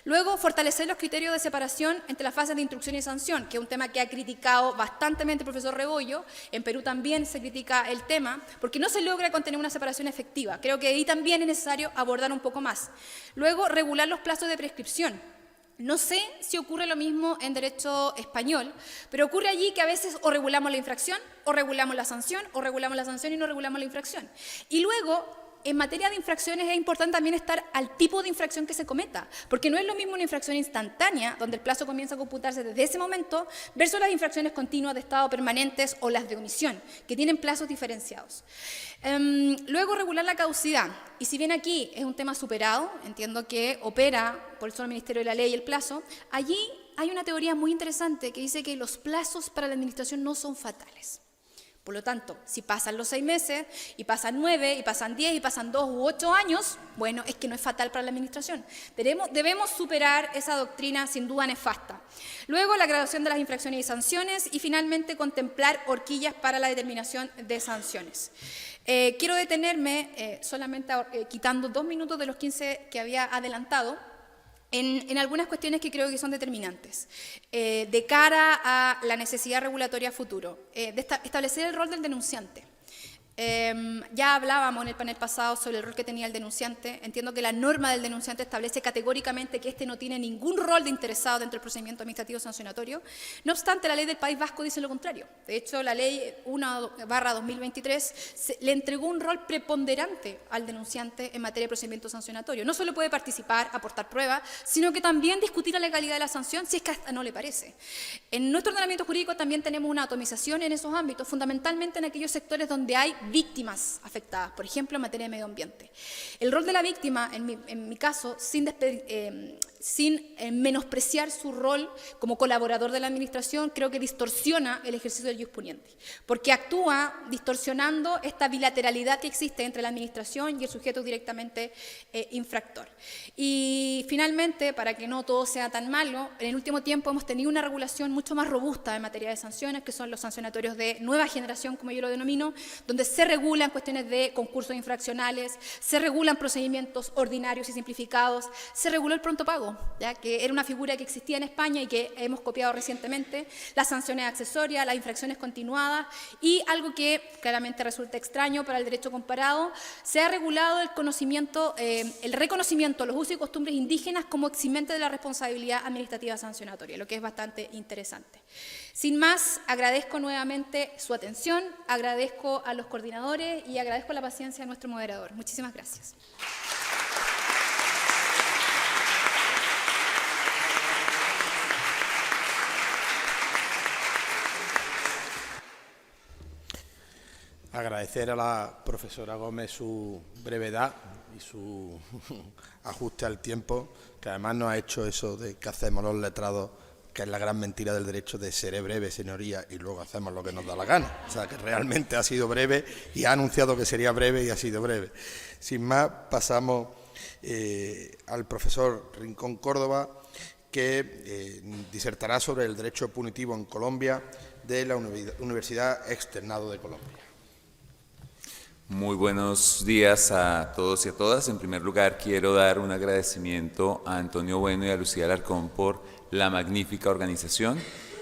Luego, fortalecer los criterios de separación entre las fases de instrucción y sanción, que es un tema que ha criticado bastantemente el profesor Rebollo. En Perú también se critica el tema, porque no se logra contener una separación efectiva. Creo que ahí también es necesario abordar un poco más. Luego, regular los plazos de prescripción. No sé si ocurre lo mismo en derecho español, pero ocurre allí que a veces o regulamos la infracción, o regulamos la sanción, o regulamos la sanción y no regulamos la infracción. Y luego, en materia de infracciones es importante también estar al tipo de infracción que se cometa, porque no es lo mismo una infracción instantánea, donde el plazo comienza a computarse desde ese momento, versus las infracciones continuas de estado permanentes o las de omisión, que tienen plazos diferenciados. Luego, regular la caducidad. Y si bien aquí es un tema superado, entiendo que opera por el solo Ministerio de la Ley y el plazo, allí hay una teoría muy interesante que dice que los plazos para la administración no son fatales. Por lo tanto, si pasan los 6 meses, y pasan 9, y pasan 10, y pasan 2 u 8 años, bueno, es que no es fatal para la administración. Debemos superar esa doctrina sin duda nefasta. Luego, la graduación de las infracciones y sanciones, y finalmente, contemplar horquillas para la determinación de sanciones. Quiero detenerme solamente quitando 2 minutos de los 15 que había adelantado, en algunas cuestiones que creo que son determinantes, de cara a la necesidad regulatoria futuro, de establecer el rol del denunciante. Ya hablábamos en el panel pasado sobre el rol que tenía el denunciante. Entiendo que la norma del denunciante establece categóricamente que éste no tiene ningún rol de interesado dentro del procedimiento administrativo sancionatorio. No obstante, la ley del País Vasco dice lo contrario. De hecho, la ley 1/2023 le entregó un rol preponderante al denunciante en materia de procedimiento sancionatorio. No solo puede participar, aportar pruebas, sino que también discutir la legalidad de la sanción si es que hasta no le parece. En nuestro ordenamiento jurídico también tenemos una atomización en esos ámbitos, fundamentalmente en aquellos sectores donde hay víctimas afectadas, por ejemplo, en materia de medio ambiente. El rol de la víctima, en mi caso, sin menospreciar su rol como colaborador de la administración, creo que distorsiona el ejercicio del ius puniendi, porque actúa distorsionando esta bilateralidad que existe entre la administración y el sujeto directamente infractor. Y finalmente, para que no todo sea tan malo, en el último tiempo hemos tenido una regulación mucho más robusta en materia de sanciones, que son los sancionatorios de nueva generación, como yo lo denomino, donde se regulan cuestiones de concursos infraccionales, se regulan procedimientos ordinarios y simplificados, se reguló el pronto pago, ¿ya? Que era una figura que existía en España y que hemos copiado recientemente, las sanciones accesorias, las infracciones continuadas y algo que claramente resulta extraño para el derecho comparado, se ha regulado el reconocimiento de los usos y costumbres indígenas como eximente de la responsabilidad administrativa sancionatoria, lo que es bastante interesante. Sin más, agradezco nuevamente su atención, agradezco a los coordinadores y agradezco la paciencia de nuestro moderador. Muchísimas gracias. Agradecer a la profesora Gómez su brevedad y su ajuste al tiempo, que además nos ha hecho eso de que hacemos los letrados, que es la gran mentira del derecho de seré breve, señoría, y luego hacemos lo que nos da la gana. O sea, que realmente ha sido breve y ha anunciado que sería breve y ha sido breve. Sin más, pasamos al profesor Rincón Córdoba, que disertará sobre el derecho punitivo en Colombia de la Universidad Externado de Colombia. Muy buenos días a todos y a todas. En primer lugar, quiero dar un agradecimiento a Antonio Bueno y a Lucía Alarcón por la magnífica organización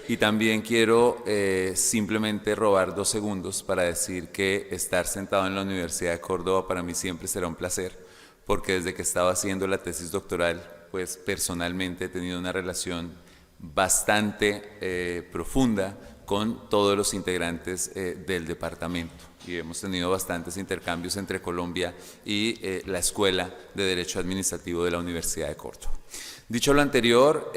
y también quiero simplemente robar 2 segundos para decir que estar sentado en la Universidad de Córdoba para mí siempre será un placer, porque desde que estaba haciendo la tesis doctoral, pues personalmente he tenido una relación bastante profunda con todos los integrantes del departamento y hemos tenido bastantes intercambios entre Colombia y la Escuela de Derecho Administrativo de la Universidad de Córdoba. Dicho lo anterior,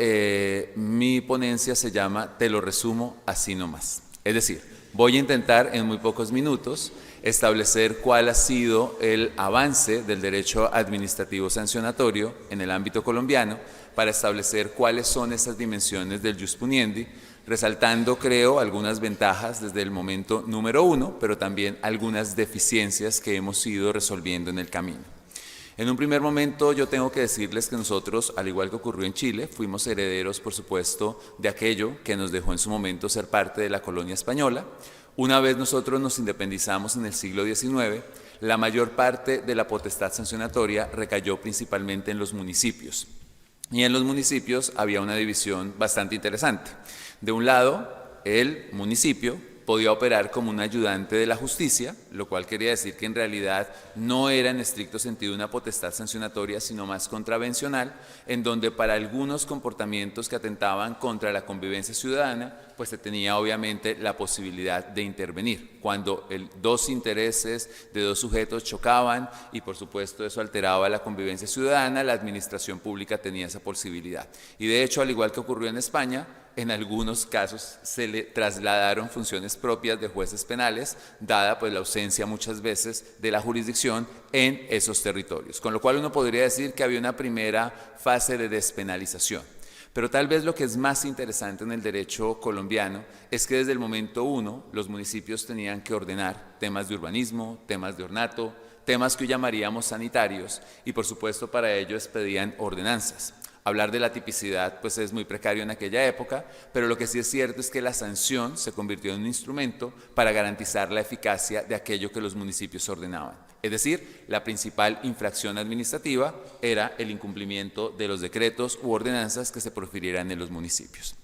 mi ponencia se llama Te lo resumo así nomás. Es decir, voy a intentar en muy pocos minutos establecer cuál ha sido el avance del derecho administrativo sancionatorio en el ámbito colombiano para establecer cuáles son esas dimensiones del jus puniendi, resaltando, creo, algunas ventajas desde el momento número 1, pero también algunas deficiencias que hemos ido resolviendo en el camino. En un primer momento yo tengo que decirles que nosotros, al igual que ocurrió en Chile, fuimos herederos, por supuesto, de aquello que nos dejó en su momento ser parte de la colonia española. Una vez nosotros nos independizamos en el siglo XIX, la mayor parte de la potestad sancionatoria recayó principalmente en los municipios. Y en los municipios había una división bastante interesante. De un lado, el municipio podía operar como un ayudante de la justicia, lo cual quería decir que en realidad no era en estricto sentido una potestad sancionatoria, sino más contravencional, en donde para algunos comportamientos que atentaban contra la convivencia ciudadana, pues se tenía obviamente la posibilidad de intervenir. Cuando dos intereses de dos sujetos chocaban y por supuesto eso alteraba la convivencia ciudadana, la administración pública tenía esa posibilidad. Y de hecho, al igual que ocurrió en España, en algunos casos se le trasladaron funciones propias de jueces penales, dada pues la ausencia muchas veces de la jurisdicción en esos territorios. Con lo cual uno podría decir que había una primera fase de despenalización. Pero tal vez lo que es más interesante en el derecho colombiano es que desde el momento 1 los municipios tenían que ordenar temas de urbanismo, temas de ornato, temas que hoy llamaríamos sanitarios y por supuesto para ello expedían ordenanzas. Hablar de la tipicidad pues es muy precario en aquella época, pero lo que sí es cierto es que la sanción se convirtió en un instrumento para garantizar la eficacia de aquello que los municipios ordenaban. Es decir, la principal infracción administrativa era el incumplimiento de los decretos u ordenanzas que se profirieran en los municipios.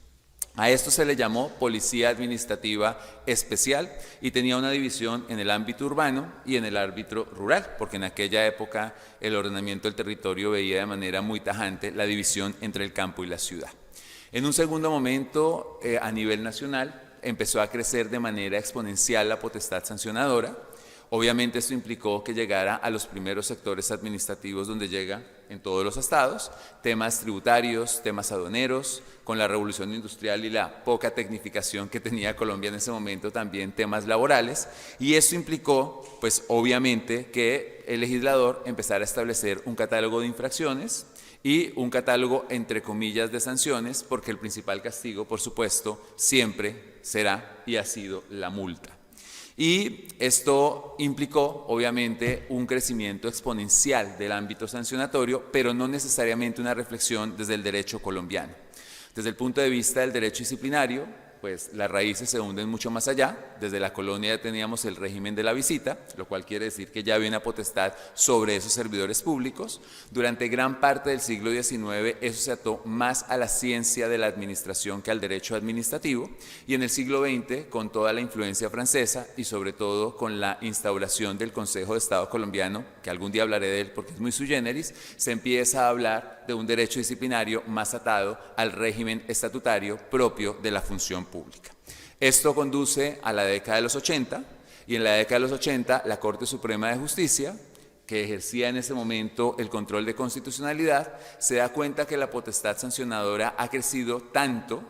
A esto se le llamó Policía Administrativa Especial y tenía una división en el ámbito urbano y en el ámbito rural, porque en aquella época el ordenamiento del territorio veía de manera muy tajante la división entre el campo y la ciudad. En un segundo momento, a nivel nacional, empezó a crecer de manera exponencial la potestad sancionadora. Obviamente esto implicó que llegara a los primeros sectores administrativos donde llega en todos los estados, temas tributarios, temas aduaneros, con la revolución industrial y la poca tecnificación que tenía Colombia en ese momento, también temas laborales, y esto implicó, pues obviamente, que el legislador empezara a establecer un catálogo de infracciones y un catálogo, entre comillas, de sanciones, porque el principal castigo, por supuesto, siempre será y ha sido la multa. Y esto implicó, obviamente, un crecimiento exponencial del ámbito sancionatorio, pero no necesariamente una reflexión desde el derecho colombiano. Desde el punto de vista del derecho disciplinario, pues las raíces se hunden mucho más allá. Desde la colonia ya teníamos el régimen de la visita, lo cual quiere decir que ya había una potestad sobre esos servidores públicos. Durante gran parte del siglo XIX eso se ató más a la ciencia de la administración que al derecho administrativo, y en el siglo XX, con toda la influencia francesa y sobre todo con la instauración del Consejo de Estado colombiano, que algún día hablaré de él porque es muy sui generis, se empieza a hablar de un derecho disciplinario más atado al régimen estatutario propio de la función pública. Esto conduce a la década de los 80, y en la década de los 80 la Corte Suprema de Justicia, que ejercía en ese momento el control de constitucionalidad, se da cuenta que la potestad sancionadora ha crecido tanto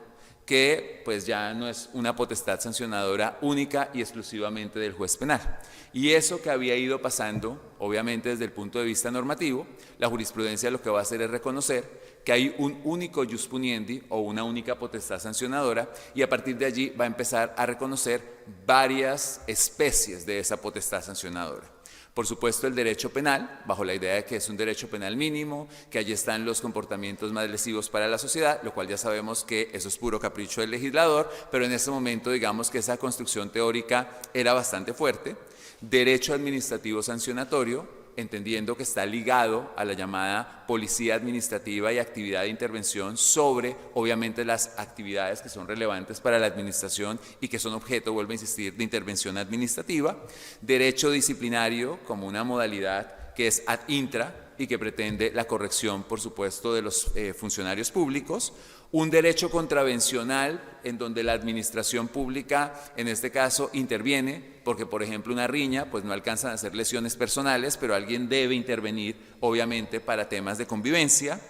que pues ya no es una potestad sancionadora única y exclusivamente del juez penal. Y eso que había ido pasando, obviamente desde el punto de vista normativo, la jurisprudencia lo que va a hacer es reconocer que hay un único jus puniendi o una única potestad sancionadora, y a partir de allí va a empezar a reconocer varias especies de esa potestad sancionadora. Por supuesto, el derecho penal, bajo la idea de que es un derecho penal mínimo, que allí están los comportamientos más lesivos para la sociedad, lo cual ya sabemos que eso es puro capricho del legislador, pero en ese momento digamos que esa construcción teórica era bastante fuerte. Derecho administrativo sancionatorio, entendiendo que está ligado a la llamada policía administrativa y actividad de intervención sobre, obviamente, las actividades que son relevantes para la administración y que son objeto, vuelvo a insistir, de intervención administrativa. Derecho disciplinario como una modalidad que es ad intra y que pretende la corrección, por supuesto, de los funcionarios públicos. Un derecho contravencional en donde la administración pública, en este caso, interviene, porque, por ejemplo, una riña, pues no alcanzan a ser lesiones personales, pero alguien debe intervenir, obviamente, para temas de convivencia.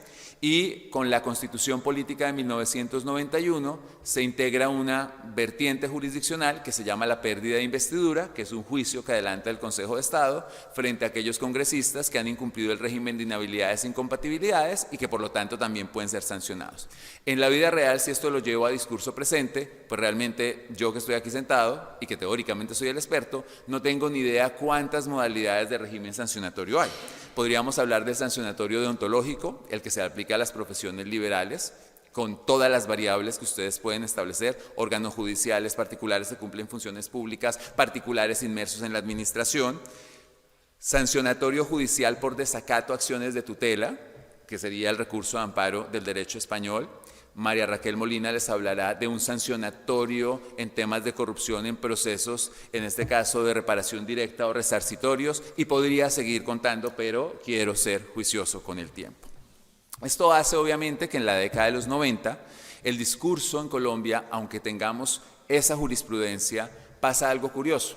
Y con la Constitución Política de 1991 se integra una vertiente jurisdiccional que se llama la pérdida de investidura, que es un juicio que adelanta el Consejo de Estado frente a aquellos congresistas que han incumplido el régimen de inhabilidades e incompatibilidades y que por lo tanto también pueden ser sancionados. En la vida real, si esto lo llevo a discurso presente, pues realmente yo que estoy aquí sentado y que teóricamente soy el experto, no tengo ni idea cuántas modalidades de régimen sancionatorio hay. Podríamos hablar del sancionatorio deontológico, el que se aplica a las profesiones liberales, con todas las variables que ustedes pueden establecer, órganos judiciales, particulares que cumplen funciones públicas, particulares inmersos en la administración. Sancionatorio judicial por desacato a acciones de tutela, que sería el recurso de amparo del derecho español. María Raquel Molina les hablará de un sancionatorio en temas de corrupción en procesos, en este caso de reparación directa o resarcitorios, y podría seguir contando, pero quiero ser juicioso con el tiempo. Esto hace obviamente que en la década de los 90 el discurso en Colombia, aunque tengamos esa jurisprudencia, pasa algo curioso,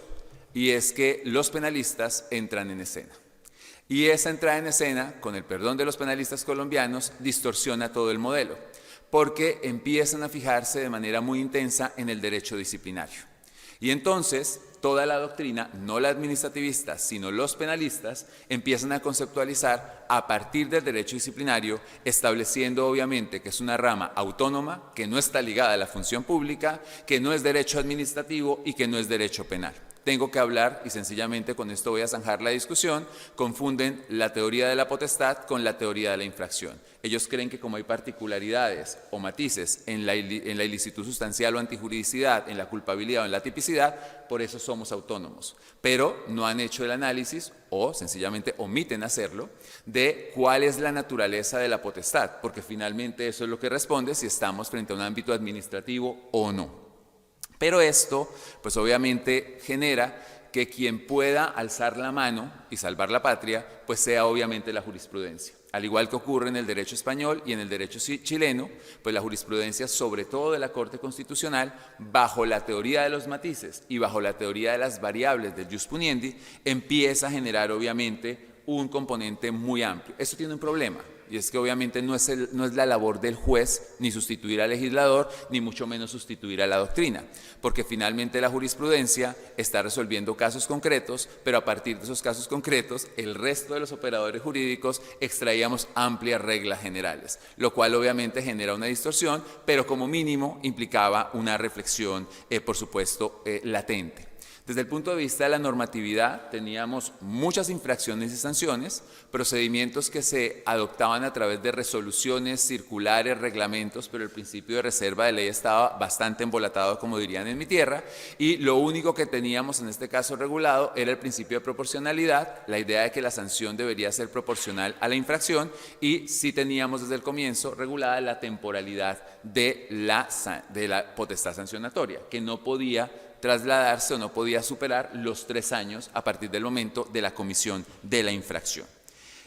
y es que los penalistas entran en escena. Y esa entrada en escena, con el perdón de los penalistas colombianos, distorsiona todo el modelo, porque empiezan a fijarse de manera muy intensa en el derecho disciplinario. Y entonces toda la doctrina, no la administrativista, sino los penalistas, empiezan a conceptualizar a partir del derecho disciplinario, estableciendo obviamente que es una rama autónoma, que no está ligada a la función pública, que no es derecho administrativo y que no es derecho penal. Tengo que hablar, y sencillamente con esto voy a zanjar la discusión, confunden la teoría de la potestad con la teoría de la infracción. Ellos creen que como hay particularidades o matices en la ilicitud sustancial o antijuridicidad, en la culpabilidad o en la tipicidad, por eso somos autónomos. Pero no han hecho el análisis, o sencillamente omiten hacerlo, de cuál es la naturaleza de la potestad, porque finalmente eso es lo que responde si estamos frente a un ámbito administrativo o no. Pero esto, pues obviamente genera que quien pueda alzar la mano y salvar la patria, pues sea obviamente la jurisprudencia. Al igual que ocurre en el derecho español y en el derecho chileno, pues la jurisprudencia, sobre todo de la Corte Constitucional, bajo la teoría de los matices y bajo la teoría de las variables del jus puniendi, empieza a generar obviamente un componente muy amplio. Esto tiene un problema. Y es que obviamente no es la labor del juez ni sustituir al legislador, ni mucho menos sustituir a la doctrina, porque finalmente la jurisprudencia está resolviendo casos concretos, pero a partir de esos casos concretos, el resto de los operadores jurídicos extraíamos amplias reglas generales, lo cual obviamente genera una distorsión, pero como mínimo implicaba una reflexión, por supuesto, latente. Desde el punto de vista de la normatividad, teníamos muchas infracciones y sanciones, procedimientos que se adoptaban a través de resoluciones, circulares, reglamentos, pero el principio de reserva de ley estaba bastante embolatado, como dirían en mi tierra, y lo único que teníamos en este caso regulado era el principio de proporcionalidad, la idea de que la sanción debería ser proporcional a la infracción, y sí teníamos desde el comienzo regulada la temporalidad de la potestad sancionatoria, que no podía trasladarse o no podía superar los 3 años a partir del momento de la comisión de la infracción.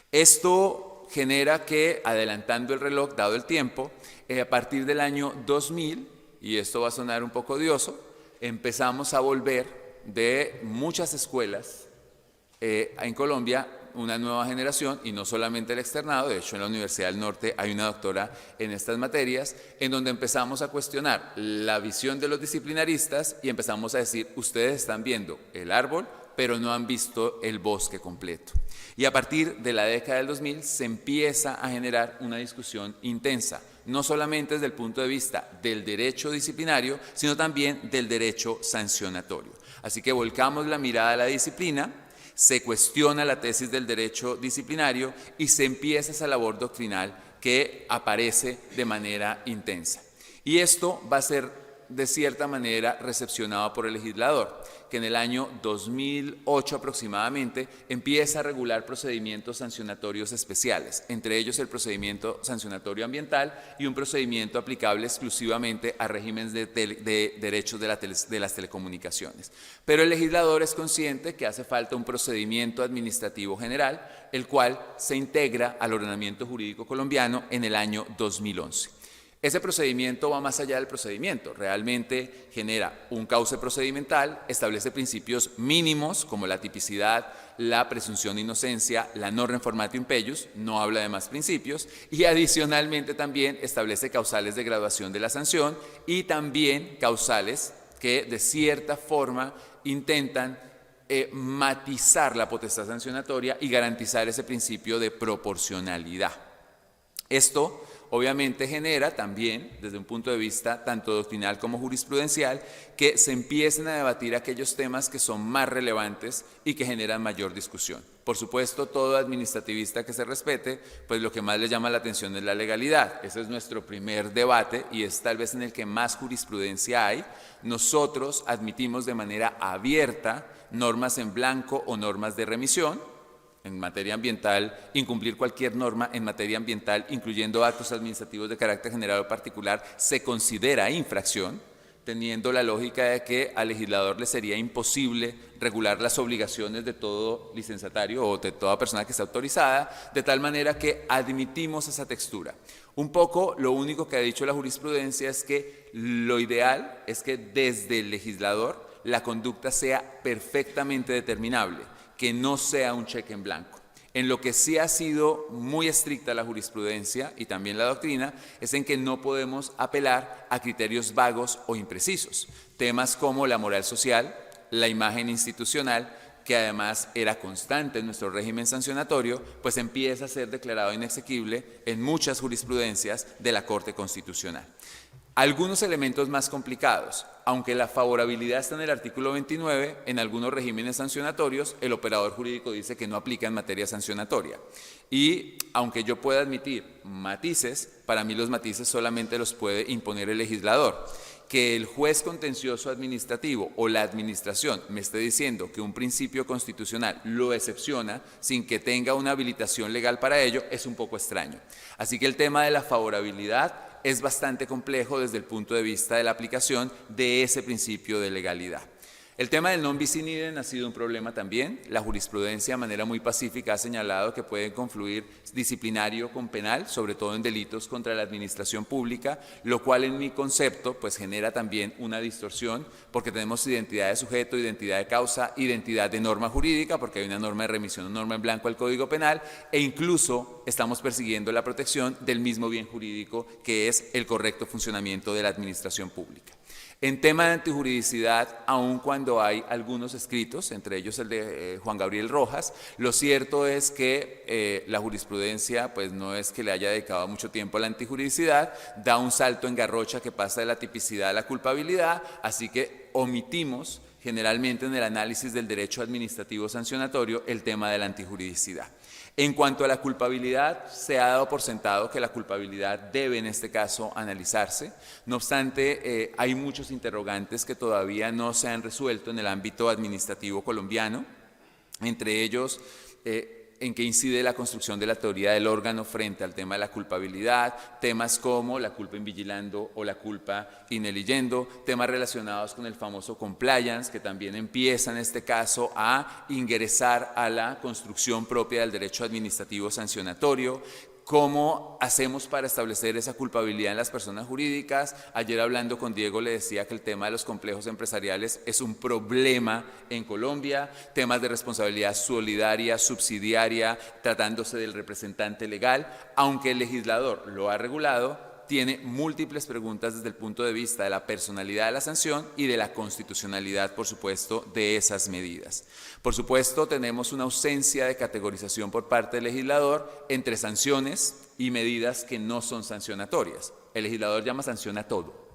Esto genera que, adelantando el reloj, dado el tiempo, a partir del año 2000, y esto va a sonar un poco odioso, empezamos a volver de muchas escuelas en Colombia una nueva generación, y no solamente el externado. De hecho, en la Universidad del Norte hay una doctora en estas materias, en donde empezamos a cuestionar la visión de los disciplinaristas y empezamos a decir, ustedes están viendo el árbol, pero no han visto el bosque completo. Y a partir de la década del 2000 se empieza a generar una discusión intensa, no solamente desde el punto de vista del derecho disciplinario, sino también del derecho sancionatorio. Así que volcamos la mirada a la disciplina, se cuestiona la tesis del derecho disciplinario y se empieza esa labor doctrinal que aparece de manera intensa. Y esto va a ser de cierta manera recepcionado por el legislador, que en el año 2008 aproximadamente empieza a regular procedimientos sancionatorios especiales, entre ellos el procedimiento sancionatorio ambiental y un procedimiento aplicable exclusivamente a regímenes de derechos de las telecomunicaciones. Pero el legislador es consciente que hace falta un procedimiento administrativo general, el cual se integra al ordenamiento jurídico colombiano en el año 2011. Ese procedimiento va más allá del procedimiento, realmente genera un cauce procedimental, establece principios mínimos como la tipicidad, la presunción de inocencia, la non reformatio impellius, no habla de más principios, y adicionalmente también establece causales de graduación de la sanción y también causales que de cierta forma intentan matizar la potestad sancionatoria y garantizar ese principio de proporcionalidad. Esto obviamente genera también, desde un punto de vista tanto doctrinal como jurisprudencial, que se empiecen a debatir aquellos temas que son más relevantes y que generan mayor discusión. Por supuesto, todo administrativista que se respete, pues lo que más le llama la atención es la legalidad. Ese es nuestro primer debate y es tal vez en el que más jurisprudencia hay. Nosotros admitimos de manera abierta normas en blanco o normas de remisión. En materia ambiental, incumplir cualquier norma en materia ambiental, incluyendo actos administrativos de carácter general o particular, se considera infracción, teniendo la lógica de que al legislador le sería imposible regular las obligaciones de todo licenciatario o de toda persona que está autorizada, de tal manera que admitimos esa textura. Un poco lo único que ha dicho la jurisprudencia es que lo ideal es que desde el legislador la conducta sea perfectamente determinable, que no sea un cheque en blanco. En lo que sí ha sido muy estricta la jurisprudencia y también la doctrina es en que no podemos apelar a criterios vagos o imprecisos. Temas como la moral social, la imagen institucional, que además era constante en nuestro régimen sancionatorio, pues empieza a ser declarado inexequible en muchas jurisprudencias de la Corte Constitucional. Algunos elementos más complicados. Aunque la favorabilidad está en el artículo 29, en algunos regímenes sancionatorios el operador jurídico dice que no aplica en materia sancionatoria. Y aunque yo pueda admitir matices, para mí los matices solamente los puede imponer el legislador. Que el juez contencioso administrativo o la administración me esté diciendo que un principio constitucional lo excepciona sin que tenga una habilitación legal para ello es un poco extraño. Así que el tema de la favorabilidad es bastante complejo desde el punto de vista de la aplicación de ese principio de legalidad. El tema del non bis in idem ha sido un problema también. La jurisprudencia de manera muy pacífica ha señalado que pueden confluir disciplinario con penal, sobre todo en delitos contra la administración pública, lo cual en mi concepto pues genera también una distorsión porque tenemos identidad de sujeto, identidad de causa, identidad de norma jurídica porque hay una norma de remisión, una norma en blanco al Código Penal e incluso estamos persiguiendo la protección del mismo bien jurídico que es el correcto funcionamiento de la administración pública. En tema de antijuridicidad, aun cuando hay algunos escritos, entre ellos el de Juan Gabriel Rojas, lo cierto es que la jurisprudencia pues no es que le haya dedicado mucho tiempo a la antijuridicidad, da un salto en garrocha que pasa de la tipicidad a la culpabilidad, así que omitimos generalmente en el análisis del derecho administrativo sancionatorio, el tema de la antijuridicidad. En cuanto a la culpabilidad, se ha dado por sentado que la culpabilidad debe en este caso analizarse. No obstante, hay muchos interrogantes que todavía no se han resuelto en el ámbito administrativo colombiano, entre ellos en qué incide la construcción de la teoría del órgano frente al tema de la culpabilidad, temas como la culpa in vigilando o la culpa in eligendo, temas relacionados con el famoso compliance, que también empieza en este caso a ingresar a la construcción propia del derecho administrativo sancionatorio. ¿Cómo hacemos para establecer esa culpabilidad en las personas jurídicas? Ayer hablando con Diego le decía que el tema de los complejos empresariales es un problema en Colombia, temas de responsabilidad solidaria, subsidiaria, tratándose del representante legal, aunque el legislador lo ha regulado, tiene múltiples preguntas desde el punto de vista de la personalidad de la sanción y de la constitucionalidad, por supuesto, de esas medidas. Por supuesto, tenemos una ausencia de categorización por parte del legislador entre sanciones y medidas que no son sancionatorias. El legislador llama sanción a todo,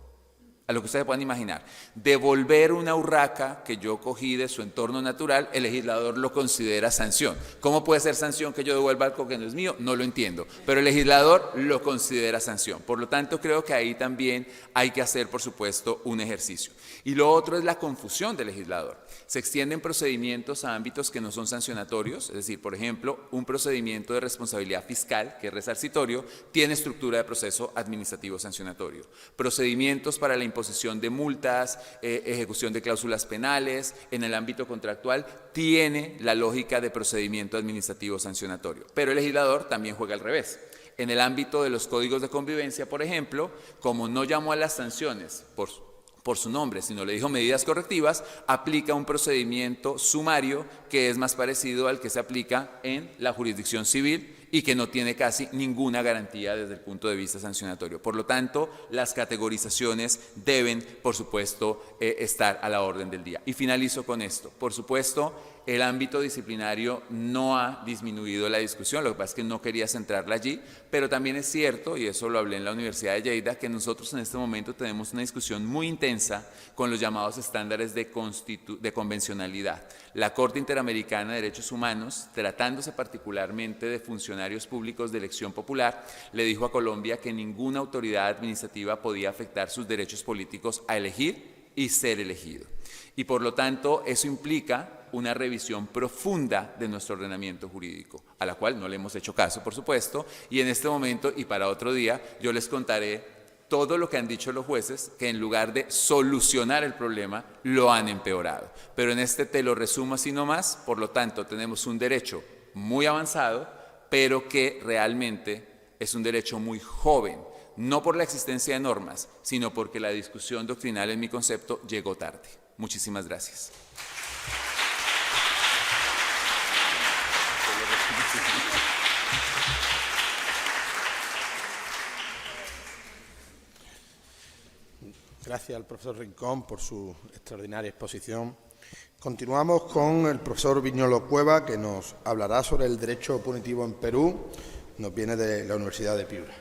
a lo que ustedes puedan imaginar. Devolver una urraca que yo cogí de su entorno natural, el legislador lo considera sanción. ¿Cómo puede ser sanción que yo devuelva algo que no es mío? No lo entiendo, pero el legislador lo considera sanción. Por lo tanto, creo que ahí también hay que hacer, por supuesto, un ejercicio. Y lo otro es la confusión del legislador. Se extienden procedimientos a ámbitos que no son sancionatorios, es decir, por ejemplo, un procedimiento de responsabilidad fiscal, que es resarcitorio, tiene estructura de proceso administrativo sancionatorio. Procedimientos para la imposición de multas, ejecución de cláusulas penales, en el ámbito contractual, tiene la lógica de procedimiento administrativo sancionatorio. Pero el legislador también juega al revés. En el ámbito de los códigos de convivencia, por ejemplo, como no llamó a las sanciones por su nombre, sino le dijo medidas correctivas, aplica un procedimiento sumario que es más parecido al que se aplica en la jurisdicción civil y que no tiene casi ninguna garantía desde el punto de vista sancionatorio. Por lo tanto, las categorizaciones deben, por supuesto, estar a la orden del día. Y finalizo con esto. Por supuesto, el ámbito disciplinario no ha disminuido la discusión, lo que pasa es que no quería centrarla allí, pero también es cierto, y eso lo hablé en la Universidad de Lleida, que nosotros en este momento tenemos una discusión muy intensa con los llamados estándares de convencionalidad. La Corte Interamericana de Derechos Humanos, tratándose particularmente de funcionarios públicos de elección popular, le dijo a Colombia que ninguna autoridad administrativa podía afectar sus derechos políticos a elegir y ser elegido. Y por lo tanto, eso implica una revisión profunda de nuestro ordenamiento jurídico, a la cual no le hemos hecho caso, por supuesto, y en este momento y para otro día yo les contaré todo lo que han dicho los jueces, que en lugar de solucionar el problema, lo han empeorado. Pero en este te lo resumo así nomás, por lo tanto tenemos un derecho muy avanzado, pero que realmente es un derecho muy joven, no por la existencia de normas, sino porque la discusión doctrinal en mi concepto llegó tarde. Muchísimas gracias. Gracias al profesor Rincón por su extraordinaria exposición. Continuamos con el profesor Viñolo Cueva, que nos hablará sobre el derecho punitivo en Perú. Nos viene de la Universidad de Piura.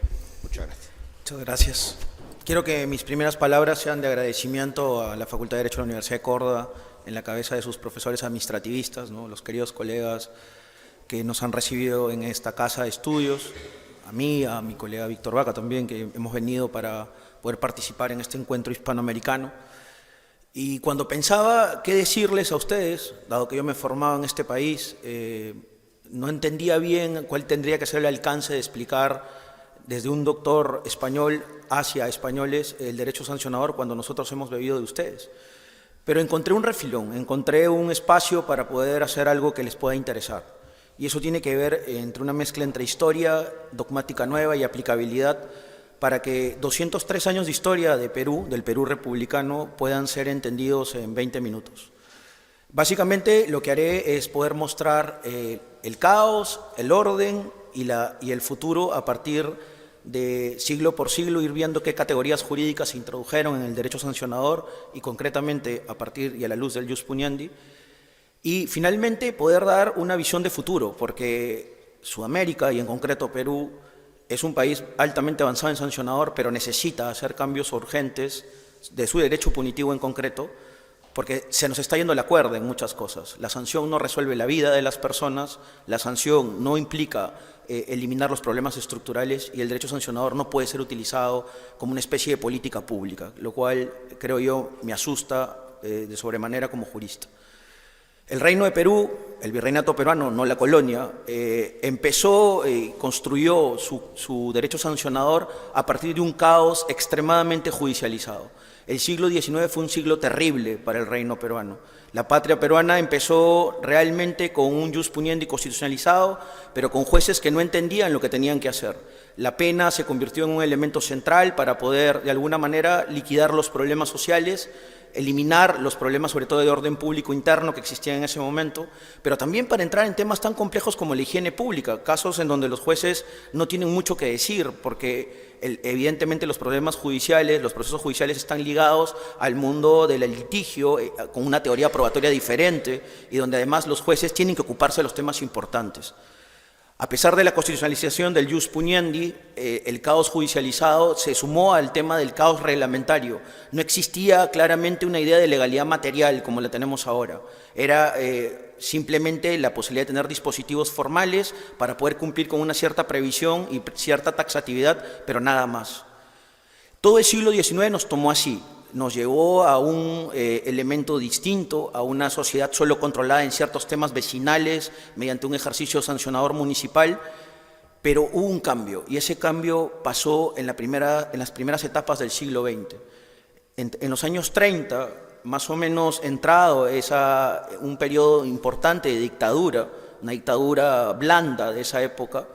Muchas gracias. Muchas gracias. Quiero que mis primeras palabras sean de agradecimiento a la Facultad de Derecho de la Universidad de Córdoba, en la cabeza de sus profesores administrativistas, ¿no? Los queridos colegas que nos han recibido en esta casa de estudios, a mí, a mi colega Víctor Vaca también, que hemos venido para poder participar en este encuentro hispanoamericano. Y cuando pensaba qué decirles a ustedes, dado que yo me formaba en este país, no entendía bien cuál tendría que ser el alcance de explicar desde un doctor español hacia españoles el derecho sancionador cuando nosotros hemos bebido de ustedes. Pero encontré un refilón, encontré un espacio para poder hacer algo que les pueda interesar. Y eso tiene que ver entre una mezcla entre historia, dogmática nueva y aplicabilidad, para que 203 años de historia de Perú, del Perú republicano, puedan ser entendidos en 20 minutos. Básicamente lo que haré es poder mostrar el caos, el orden y el futuro a partir de siglo por siglo, ir viendo qué categorías jurídicas se introdujeron en el derecho sancionador y concretamente a partir y a la luz del Jus Puniendi, y finalmente poder dar una visión de futuro, porque Sudamérica y en concreto Perú es un país altamente avanzado en sancionador, pero necesita hacer cambios urgentes de su derecho punitivo en concreto porque se nos está yendo la cuerda en muchas cosas. La sanción no resuelve la vida de las personas, la sanción no implica eliminar los problemas estructurales y el derecho sancionador no puede ser utilizado como una especie de política pública, lo cual, creo yo, me asusta de sobremanera como jurista. El Reino de Perú, el virreinato peruano, no la colonia, empezó y construyó su derecho sancionador a partir de un caos extremadamente judicializado. El siglo XIX fue un siglo terrible para el reino peruano. La patria peruana empezó realmente con un jus puniendi constitucionalizado, pero con jueces que no entendían lo que tenían que hacer. La pena se convirtió en un elemento central para poder, de alguna manera, liquidar los problemas sociales, eliminar los problemas, sobre todo de orden público interno que existían en ese momento, pero también para entrar en temas tan complejos como la higiene pública, casos en donde los jueces no tienen mucho que decir, porque evidentemente los problemas judiciales, los procesos judiciales están ligados al mundo del litigio, con una teoría probatoria diferente, y donde además los jueces tienen que ocuparse de los temas importantes. A pesar de la constitucionalización del jus puniendi, el caos judicializado se sumó al tema del caos reglamentario. No existía claramente una idea de legalidad material como la tenemos ahora. Era simplemente la posibilidad de tener dispositivos formales para poder cumplir con una cierta previsión y cierta taxatividad, pero nada más. Todo el siglo XIX nos tomó así. Nos llevó a un elemento distinto, a una sociedad solo controlada en ciertos temas vecinales mediante un ejercicio sancionador municipal, pero hubo un cambio, y ese cambio pasó en las primeras etapas del siglo XX. En los años 30, más o menos entrado un periodo importante de dictadura, una dictadura blanda de esa época,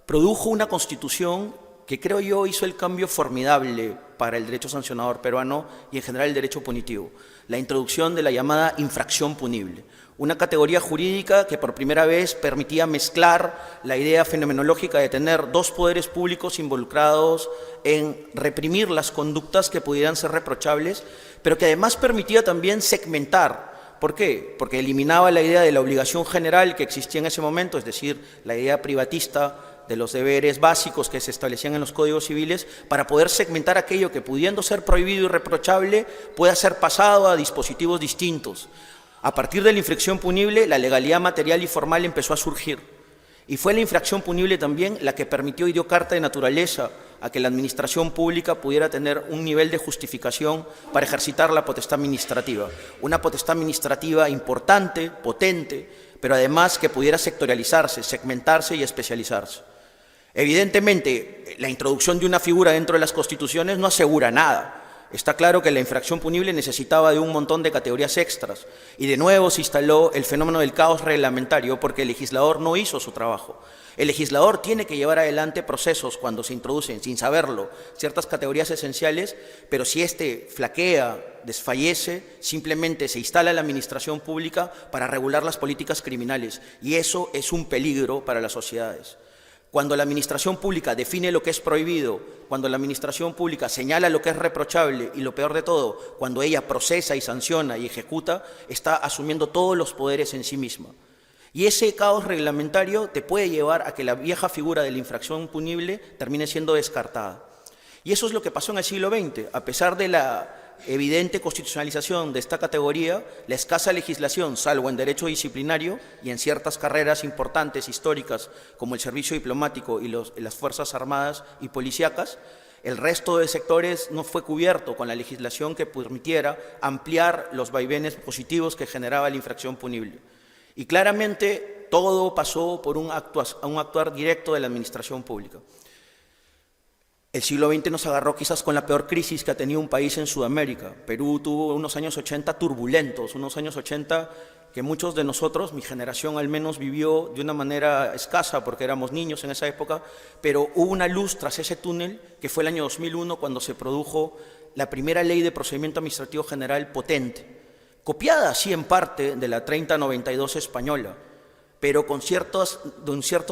produjo una constitución que creo yo hizo el cambio formidable para el derecho sancionador peruano y en general el derecho punitivo, la introducción de la llamada infracción punible, una categoría jurídica que por primera vez permitía mezclar la idea fenomenológica de tener dos poderes públicos involucrados en reprimir las conductas que pudieran ser reprochables, pero que además permitía también segmentar. ¿Por qué? Porque eliminaba la idea de la obligación general que existía en ese momento, es decir, la idea privatista de los deberes básicos que se establecían en los códigos civiles, para poder segmentar aquello que, pudiendo ser prohibido y reprochable, pueda ser pasado a dispositivos distintos. A partir de la infracción punible, la legalidad material y formal empezó a surgir. Y fue la infracción punible también la que permitió y dio carta de naturaleza a que la administración pública pudiera tener un nivel de justificación para ejercitar la potestad administrativa. Una potestad administrativa importante, potente, pero además que pudiera sectorializarse, segmentarse y especializarse. Evidentemente, la introducción de una figura dentro de las constituciones no asegura nada. Está claro que la infracción punible necesitaba de un montón de categorías extras y de nuevo se instaló el fenómeno del caos reglamentario porque el legislador no hizo su trabajo. El legislador tiene que llevar adelante procesos cuando se introducen, sin saberlo, ciertas categorías esenciales, pero si éste flaquea, desfallece, simplemente se instala la administración pública para regular las políticas criminales y eso es un peligro para las sociedades. Cuando la administración pública define lo que es prohibido, cuando la administración pública señala lo que es reprochable y lo peor de todo, cuando ella procesa y sanciona y ejecuta, está asumiendo todos los poderes en sí misma. Y ese caos reglamentario te puede llevar a que la vieja figura de la infracción punible termine siendo descartada. Y eso es lo que pasó en el siglo XX. A pesar de la evidente constitucionalización de esta categoría, la escasa legislación, salvo en derecho disciplinario y en ciertas carreras importantes, históricas, como el servicio diplomático y las Fuerzas Armadas y policíacas, el resto de sectores no fue cubierto con la legislación que permitiera ampliar los vaivenes positivos que generaba la infracción punible. Y claramente todo pasó por un actuar directo de la administración pública. El siglo XX nos agarró quizás con la peor crisis que ha tenido un país en Sudamérica. Perú tuvo unos años 80 turbulentos, unos años 80 que muchos de nosotros, mi generación al menos, vivió de una manera escasa porque éramos niños en esa época, pero hubo una luz tras ese túnel que fue el año 2001 cuando se produjo la primera ley de procedimiento administrativo general potente, copiada así en parte de la 3092 española, pero con ciertos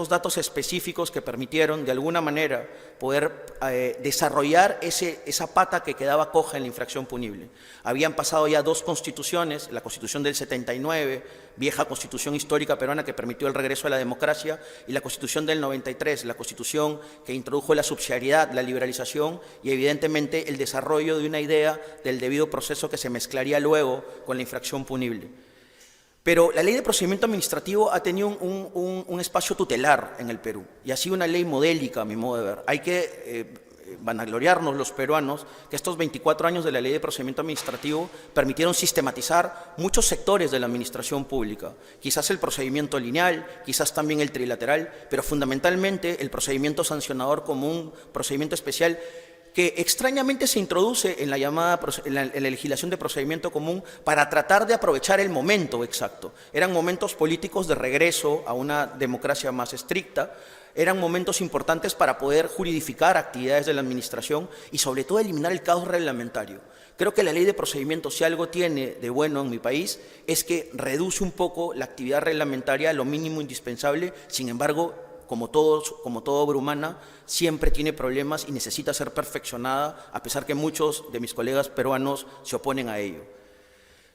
datos específicos que permitieron de alguna manera poder desarrollar esa pata que quedaba coja en la infracción punible. Habían pasado ya 2 constituciones, la Constitución del 79, vieja Constitución histórica peruana que permitió el regreso a la democracia, y la Constitución del 93, la Constitución que introdujo la subsidiariedad, la liberalización y evidentemente el desarrollo de una idea del debido proceso que se mezclaría luego con la infracción punible. Pero la Ley de Procedimiento Administrativo ha tenido un espacio tutelar en el Perú y ha sido una ley modélica, a mi modo de ver. Hay que vanagloriarnos los peruanos que estos 24 años de la Ley de Procedimiento Administrativo permitieron sistematizar muchos sectores de la administración pública. Quizás el procedimiento lineal, quizás también el trilateral, pero fundamentalmente el procedimiento sancionador como un procedimiento especial que extrañamente se introduce en la legislación de procedimiento común para tratar de aprovechar el momento exacto. Eran momentos políticos de regreso a una democracia más estricta, eran momentos importantes para poder juridificar actividades de la administración y sobre todo eliminar el caos reglamentario. Creo que la ley de procedimiento, si algo tiene de bueno en mi país, es que reduce un poco la actividad reglamentaria a lo mínimo indispensable. Sin embargo, como toda obra humana, siempre tiene problemas y necesita ser perfeccionada, a pesar que muchos de mis colegas peruanos se oponen a ello.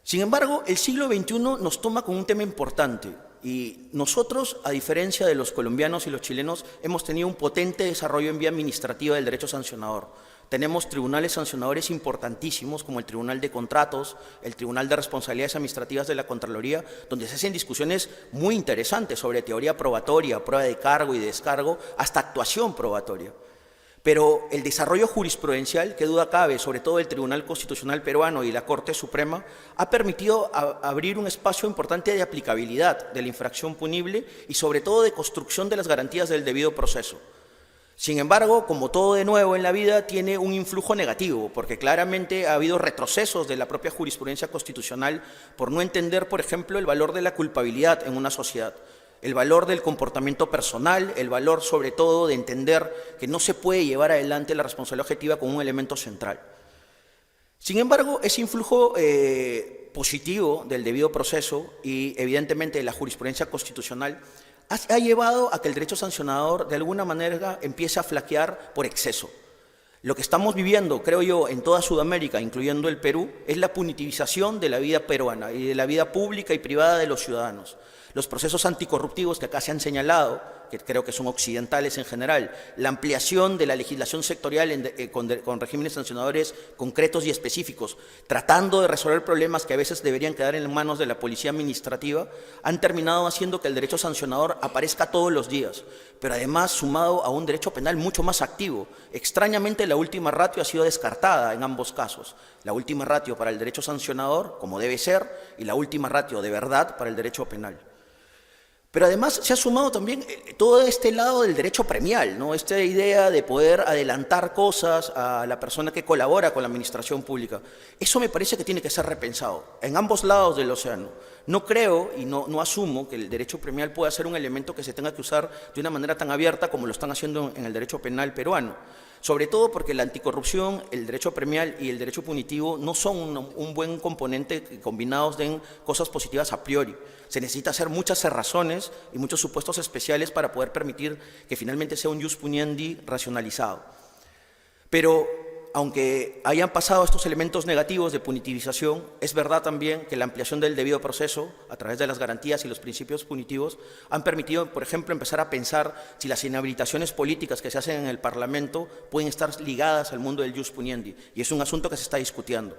Sin embargo, el siglo XXI nos toma con un tema importante y nosotros, a diferencia de los colombianos y los chilenos, hemos tenido un potente desarrollo en vía administrativa del derecho sancionador. Tenemos tribunales sancionadores importantísimos como el Tribunal de Contratos, el Tribunal de Responsabilidades Administrativas de la Contraloría, donde se hacen discusiones muy interesantes sobre teoría probatoria, prueba de cargo y de descargo, hasta actuación probatoria. Pero el desarrollo jurisprudencial, que duda cabe, sobre todo el Tribunal Constitucional peruano y la Corte Suprema, ha permitido abrir un espacio importante de aplicabilidad de la infracción punible y sobre todo de construcción de las garantías del debido proceso. Sin embargo, como todo de nuevo en la vida, tiene un influjo negativo, porque claramente ha habido retrocesos de la propia jurisprudencia constitucional por no entender, por ejemplo, el valor de la culpabilidad en una sociedad, el valor del comportamiento personal, el valor sobre todo de entender que no se puede llevar adelante la responsabilidad objetiva como un elemento central. Sin embargo, ese influjo positivo del debido proceso y evidentemente de la jurisprudencia constitucional ha llevado a que el derecho sancionador de alguna manera empiece a flaquear por exceso. Lo que estamos viviendo, creo yo, en toda Sudamérica, incluyendo el Perú, es la punitivización de la vida peruana y de la vida pública y privada de los ciudadanos. Los procesos anticorruptivos que acá se han señalado, que creo que son occidentales en general, la ampliación de la legislación sectorial con regímenes sancionadores concretos y específicos, tratando de resolver problemas que a veces deberían quedar en manos de la policía administrativa, han terminado haciendo que el derecho sancionador aparezca todos los días, pero además sumado a un derecho penal mucho más activo. Extrañamente, la última ratio ha sido descartada en ambos casos. La última ratio para el derecho sancionador, como debe ser, y la última ratio de verdad para el derecho penal. Pero además se ha sumado también todo este lado del derecho premial, ¿no? Esta idea de poder adelantar cosas a la persona que colabora con la administración pública. Eso me parece que tiene que ser repensado en ambos lados del océano. No creo y no asumo que el derecho premial pueda ser un elemento que se tenga que usar de una manera tan abierta como lo están haciendo en el derecho penal peruano. Sobre todo porque la anticorrupción, el derecho premial y el derecho punitivo no son un buen componente que combinados den cosas positivas a priori. Se necesita hacer muchas cerrazones y muchos supuestos especiales para poder permitir que finalmente sea un jus puniendi racionalizado. Pero aunque hayan pasado estos elementos negativos de punitivización, es verdad también que la ampliación del debido proceso, a través de las garantías y los principios punitivos, han permitido, por ejemplo, empezar a pensar si las inhabilitaciones políticas que se hacen en el Parlamento pueden estar ligadas al mundo del jus puniendi, y es un asunto que se está discutiendo.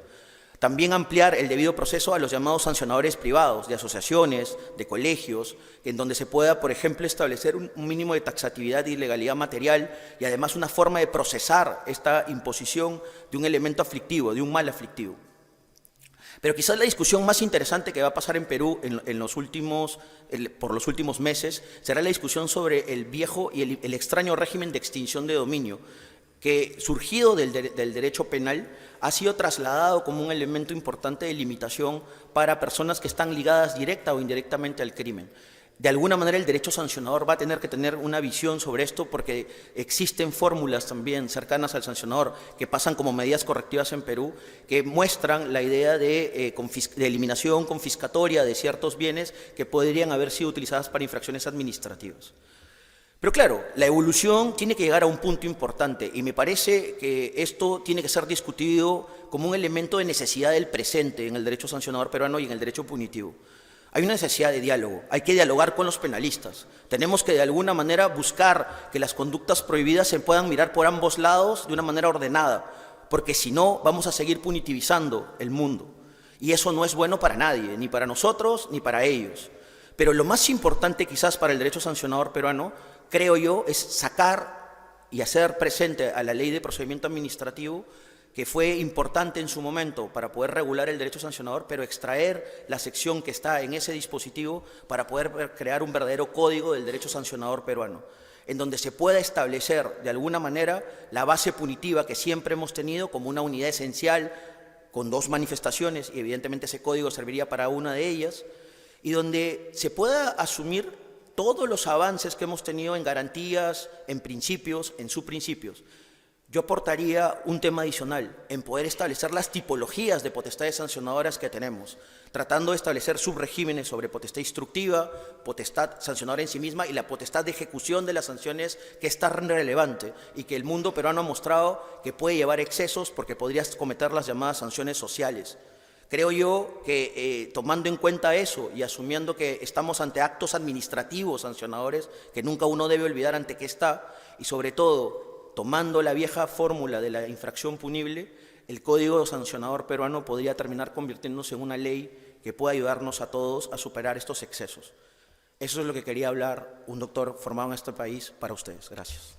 También ampliar el debido proceso a los llamados sancionadores privados, de asociaciones, de colegios, en donde se pueda, por ejemplo, establecer un mínimo de taxatividad y legalidad material y además una forma de procesar esta imposición de un elemento aflictivo, de un mal aflictivo. Pero quizás la discusión más interesante que va a pasar en Perú por los últimos meses será la discusión sobre el viejo y el extraño régimen de extinción de dominio, que surgido del derecho penal ha sido trasladado como un elemento importante de limitación para personas que están ligadas directa o indirectamente al crimen. De alguna manera el derecho sancionador va a tener que tener una visión sobre esto, porque existen fórmulas también cercanas al sancionador que pasan como medidas correctivas en Perú, que muestran la idea de eliminación confiscatoria de ciertos bienes que podrían haber sido utilizadas para infracciones administrativas. Pero claro, la evolución tiene que llegar a un punto importante, y me parece que esto tiene que ser discutido como un elemento de necesidad del presente en el derecho sancionador peruano y en el derecho punitivo. Hay una necesidad de diálogo, hay que dialogar con los penalistas. Tenemos que de alguna manera buscar que las conductas prohibidas se puedan mirar por ambos lados de una manera ordenada, porque si no vamos a seguir punitivizando el mundo. Y eso no es bueno para nadie, ni para nosotros ni para ellos. Pero lo más importante quizás para el derecho sancionador peruano, creo yo, es sacar y hacer presente a la ley de procedimiento administrativo, que fue importante en su momento para poder regular el derecho sancionador, pero extraer la sección que está en ese dispositivo para poder crear un verdadero código del derecho sancionador peruano, en donde se pueda establecer de alguna manera la base punitiva que siempre hemos tenido como una unidad esencial, con 2 manifestaciones, y evidentemente ese código serviría para una de ellas, y donde se pueda asumir todos los avances que hemos tenido en garantías, en principios, en subprincipios. Yo aportaría un tema adicional, en poder establecer las tipologías de potestades sancionadoras que tenemos, tratando de establecer subregímenes sobre potestad instructiva, potestad sancionadora en sí misma y la potestad de ejecución de las sanciones, que es tan relevante y que el mundo peruano ha mostrado que puede llevar excesos porque podrías cometer las llamadas sanciones sociales. Creo yo que tomando en cuenta eso y asumiendo que estamos ante actos administrativos sancionadores, que nunca uno debe olvidar ante qué está, y sobre todo tomando la vieja fórmula de la infracción punible, el Código Sancionador peruano podría terminar convirtiéndose en una ley que pueda ayudarnos a todos a superar estos excesos. Eso es lo que quería hablar un doctor formado en este país para ustedes. Gracias.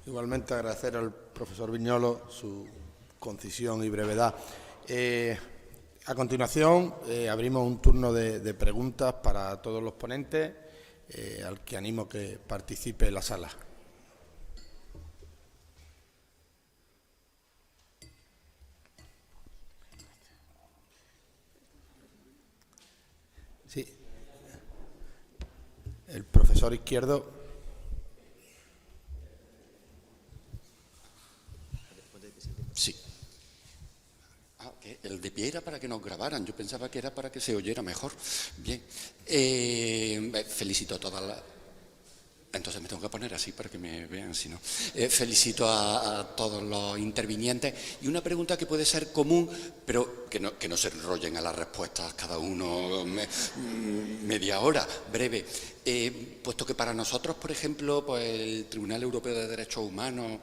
Igualmente agradecer al profesor Viñolo su concisión y brevedad. A continuación, abrimos un turno de preguntas para todos los ponentes, al que animo que participe en la sala. Sí. El profesor Izquierdo. Sí. El de pie era para que nos grabaran, yo pensaba que era para que se oyera mejor. Bien, felicito a todas las... Entonces me tengo que poner así para que me vean, si no. Felicito a todos los intervinientes, y una pregunta que puede ser común, pero que no se enrollen a las respuestas cada uno media hora, breve. Puesto que para nosotros, por ejemplo, pues el Tribunal Europeo de Derechos Humanos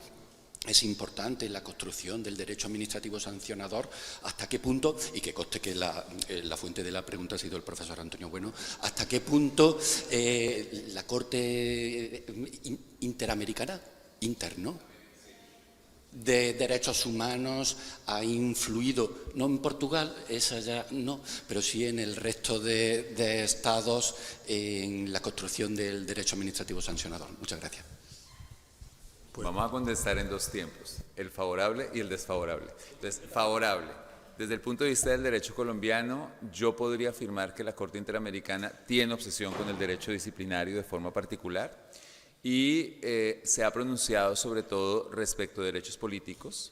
es importante en la construcción del derecho administrativo sancionador, ¿hasta qué punto, y que conste que la fuente de la pregunta ha sido el profesor Antonio Bueno, hasta qué punto la Corte Interamericana, de Derechos Humanos ha influido, no en Portugal, esa ya no, pero sí en el resto de estados en la construcción del derecho administrativo sancionador? Muchas gracias. Vamos a contestar en 2 tiempos, el favorable y el desfavorable. Entonces, favorable. Desde el punto de vista del derecho colombiano, yo podría afirmar que la Corte Interamericana tiene obsesión con el derecho disciplinario de forma particular y se ha pronunciado sobre todo respecto de derechos políticos,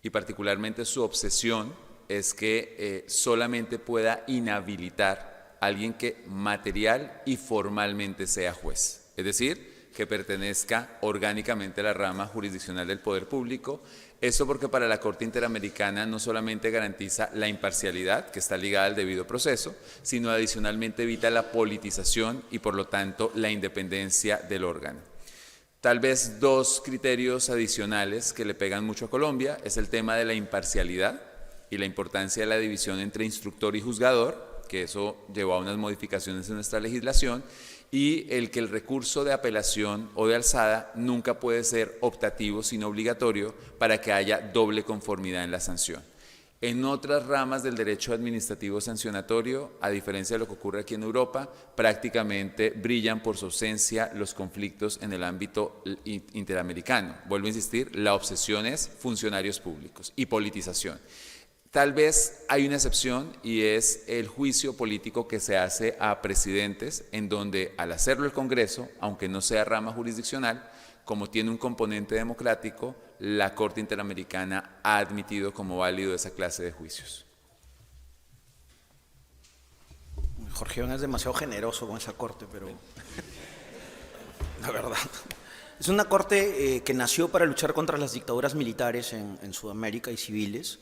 y particularmente su obsesión es que solamente pueda inhabilitar a alguien que material y formalmente sea juez, es decir, que pertenezca orgánicamente a la rama jurisdiccional del poder público. Eso porque para la Corte Interamericana no solamente garantiza la imparcialidad, que está ligada al debido proceso, sino adicionalmente evita la politización y por lo tanto la independencia del órgano. Tal vez 2 criterios adicionales que le pegan mucho a Colombia es el tema de la imparcialidad y la importancia de la división entre instructor y juzgador, que eso llevó a unas modificaciones en nuestra legislación, y el que el recurso de apelación o de alzada nunca puede ser optativo sino obligatorio para que haya doble conformidad en la sanción. En otras ramas del derecho administrativo sancionatorio, a diferencia de lo que ocurre aquí en Europa, prácticamente brillan por su ausencia los conflictos en el ámbito interamericano. Vuelvo a insistir, la obsesión es funcionarios públicos y politización. Tal vez hay una excepción y es el juicio político que se hace a presidentes, en donde al hacerlo el Congreso, aunque no sea rama jurisdiccional, como tiene un componente democrático, la Corte Interamericana ha admitido como válido esa clase de juicios. Jorge Iván es demasiado generoso con esa corte, pero la verdad. Es una corte que nació para luchar contra las dictaduras militares en Sudamérica y civiles.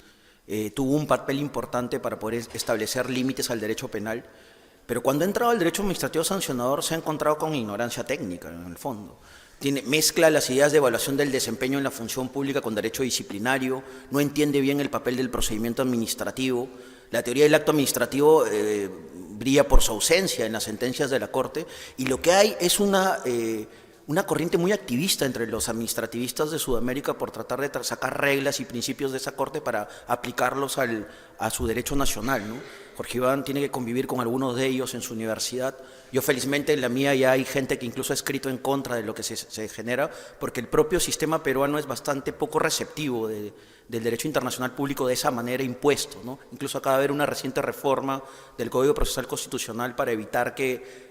Tuvo un papel importante para poder establecer límites al derecho penal, pero cuando ha entrado al derecho administrativo sancionador se ha encontrado con ignorancia técnica, en el fondo. Mezcla las ideas de evaluación del desempeño en la función pública con derecho disciplinario, no entiende bien el papel del procedimiento administrativo. La teoría del acto administrativo brilla por su ausencia en las sentencias de la Corte, y lo que hay es una corriente muy activista entre los administrativistas de Sudamérica por tratar de sacar reglas y principios de esa Corte para aplicarlos a su derecho nacional, ¿no? Jorge Iván tiene que convivir con algunos de ellos en su universidad. Yo felizmente en la mía ya hay gente que incluso ha escrito en contra de lo que se genera, porque el propio sistema peruano es bastante poco receptivo del derecho internacional público de esa manera impuesto, ¿no? Incluso acaba de haber una reciente reforma del Código Procesal Constitucional para evitar que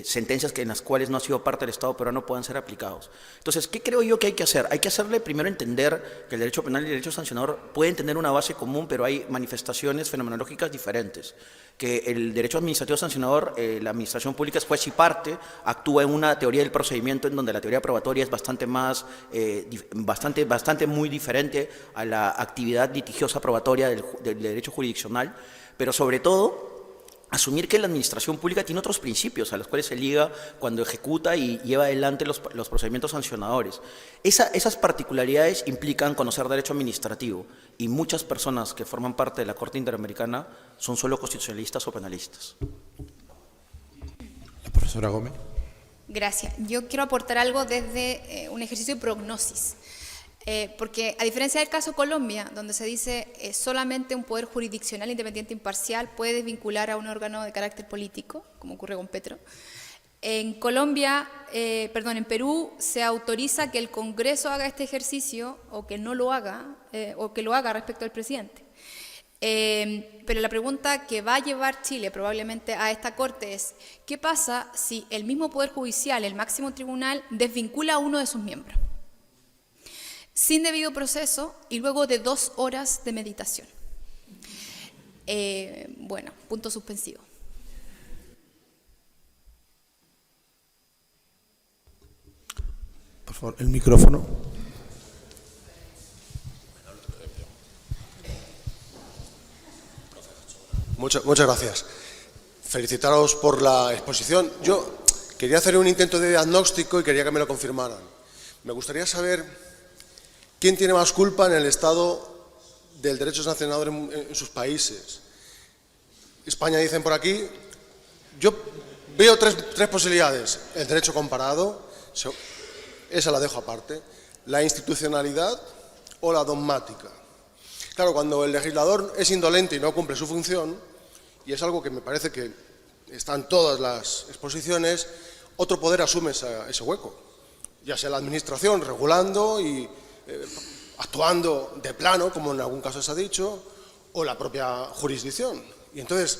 sentencias en las cuales no ha sido parte del Estado peruano puedan ser aplicados. Entonces, ¿qué creo yo que hay que hacer? Hay que hacerle primero entender que el derecho penal y el derecho sancionador pueden tener una base común, pero hay manifestaciones fenomenológicas diferentes. Que el derecho administrativo sancionador, la administración pública es juez y parte, actúa en una teoría del procedimiento en donde la teoría probatoria es bastante muy diferente a la actividad litigiosa probatoria del derecho jurisdiccional, pero sobre todo asumir que la administración pública tiene otros principios a los cuales se liga cuando ejecuta y lleva adelante los procedimientos sancionadores. Esas particularidades implican conocer derecho administrativo, y muchas personas que forman parte de la Corte Interamericana son solo constitucionalistas o penalistas. La profesora Gómez. Gracias. Yo quiero aportar algo desde un ejercicio de prognosis. Porque a diferencia del caso Colombia, donde se dice solamente un poder jurisdiccional independiente imparcial puede desvincular a un órgano de carácter político, como ocurre con Petro, en Perú se autoriza que el Congreso haga este ejercicio o que no lo haga, o que lo haga respecto al presidente. Pero la pregunta que va a llevar Chile probablemente a esta Corte es: ¿qué pasa si el mismo Poder Judicial, el máximo tribunal, desvincula a uno de sus miembros? Sin debido proceso y luego de 2 horas de meditación. Bueno, punto suspensivo. Por favor, el micrófono. Muchas gracias. Felicitaros por la exposición. Yo quería hacer un intento de diagnóstico y quería que me lo confirmaran. Me gustaría saber ¿quién tiene más culpa en el estado del derecho sancionador en sus países? España, dicen por aquí. Yo veo tres posibilidades. El derecho comparado, esa la dejo aparte. La institucionalidad o la dogmática. Claro, cuando el legislador es indolente y no cumple su función, y es algo que me parece que está en todas las exposiciones, otro poder asume ese hueco. Ya sea la administración regulando y actuando de plano, como en algún caso se ha dicho, o la propia jurisdicción. Y entonces,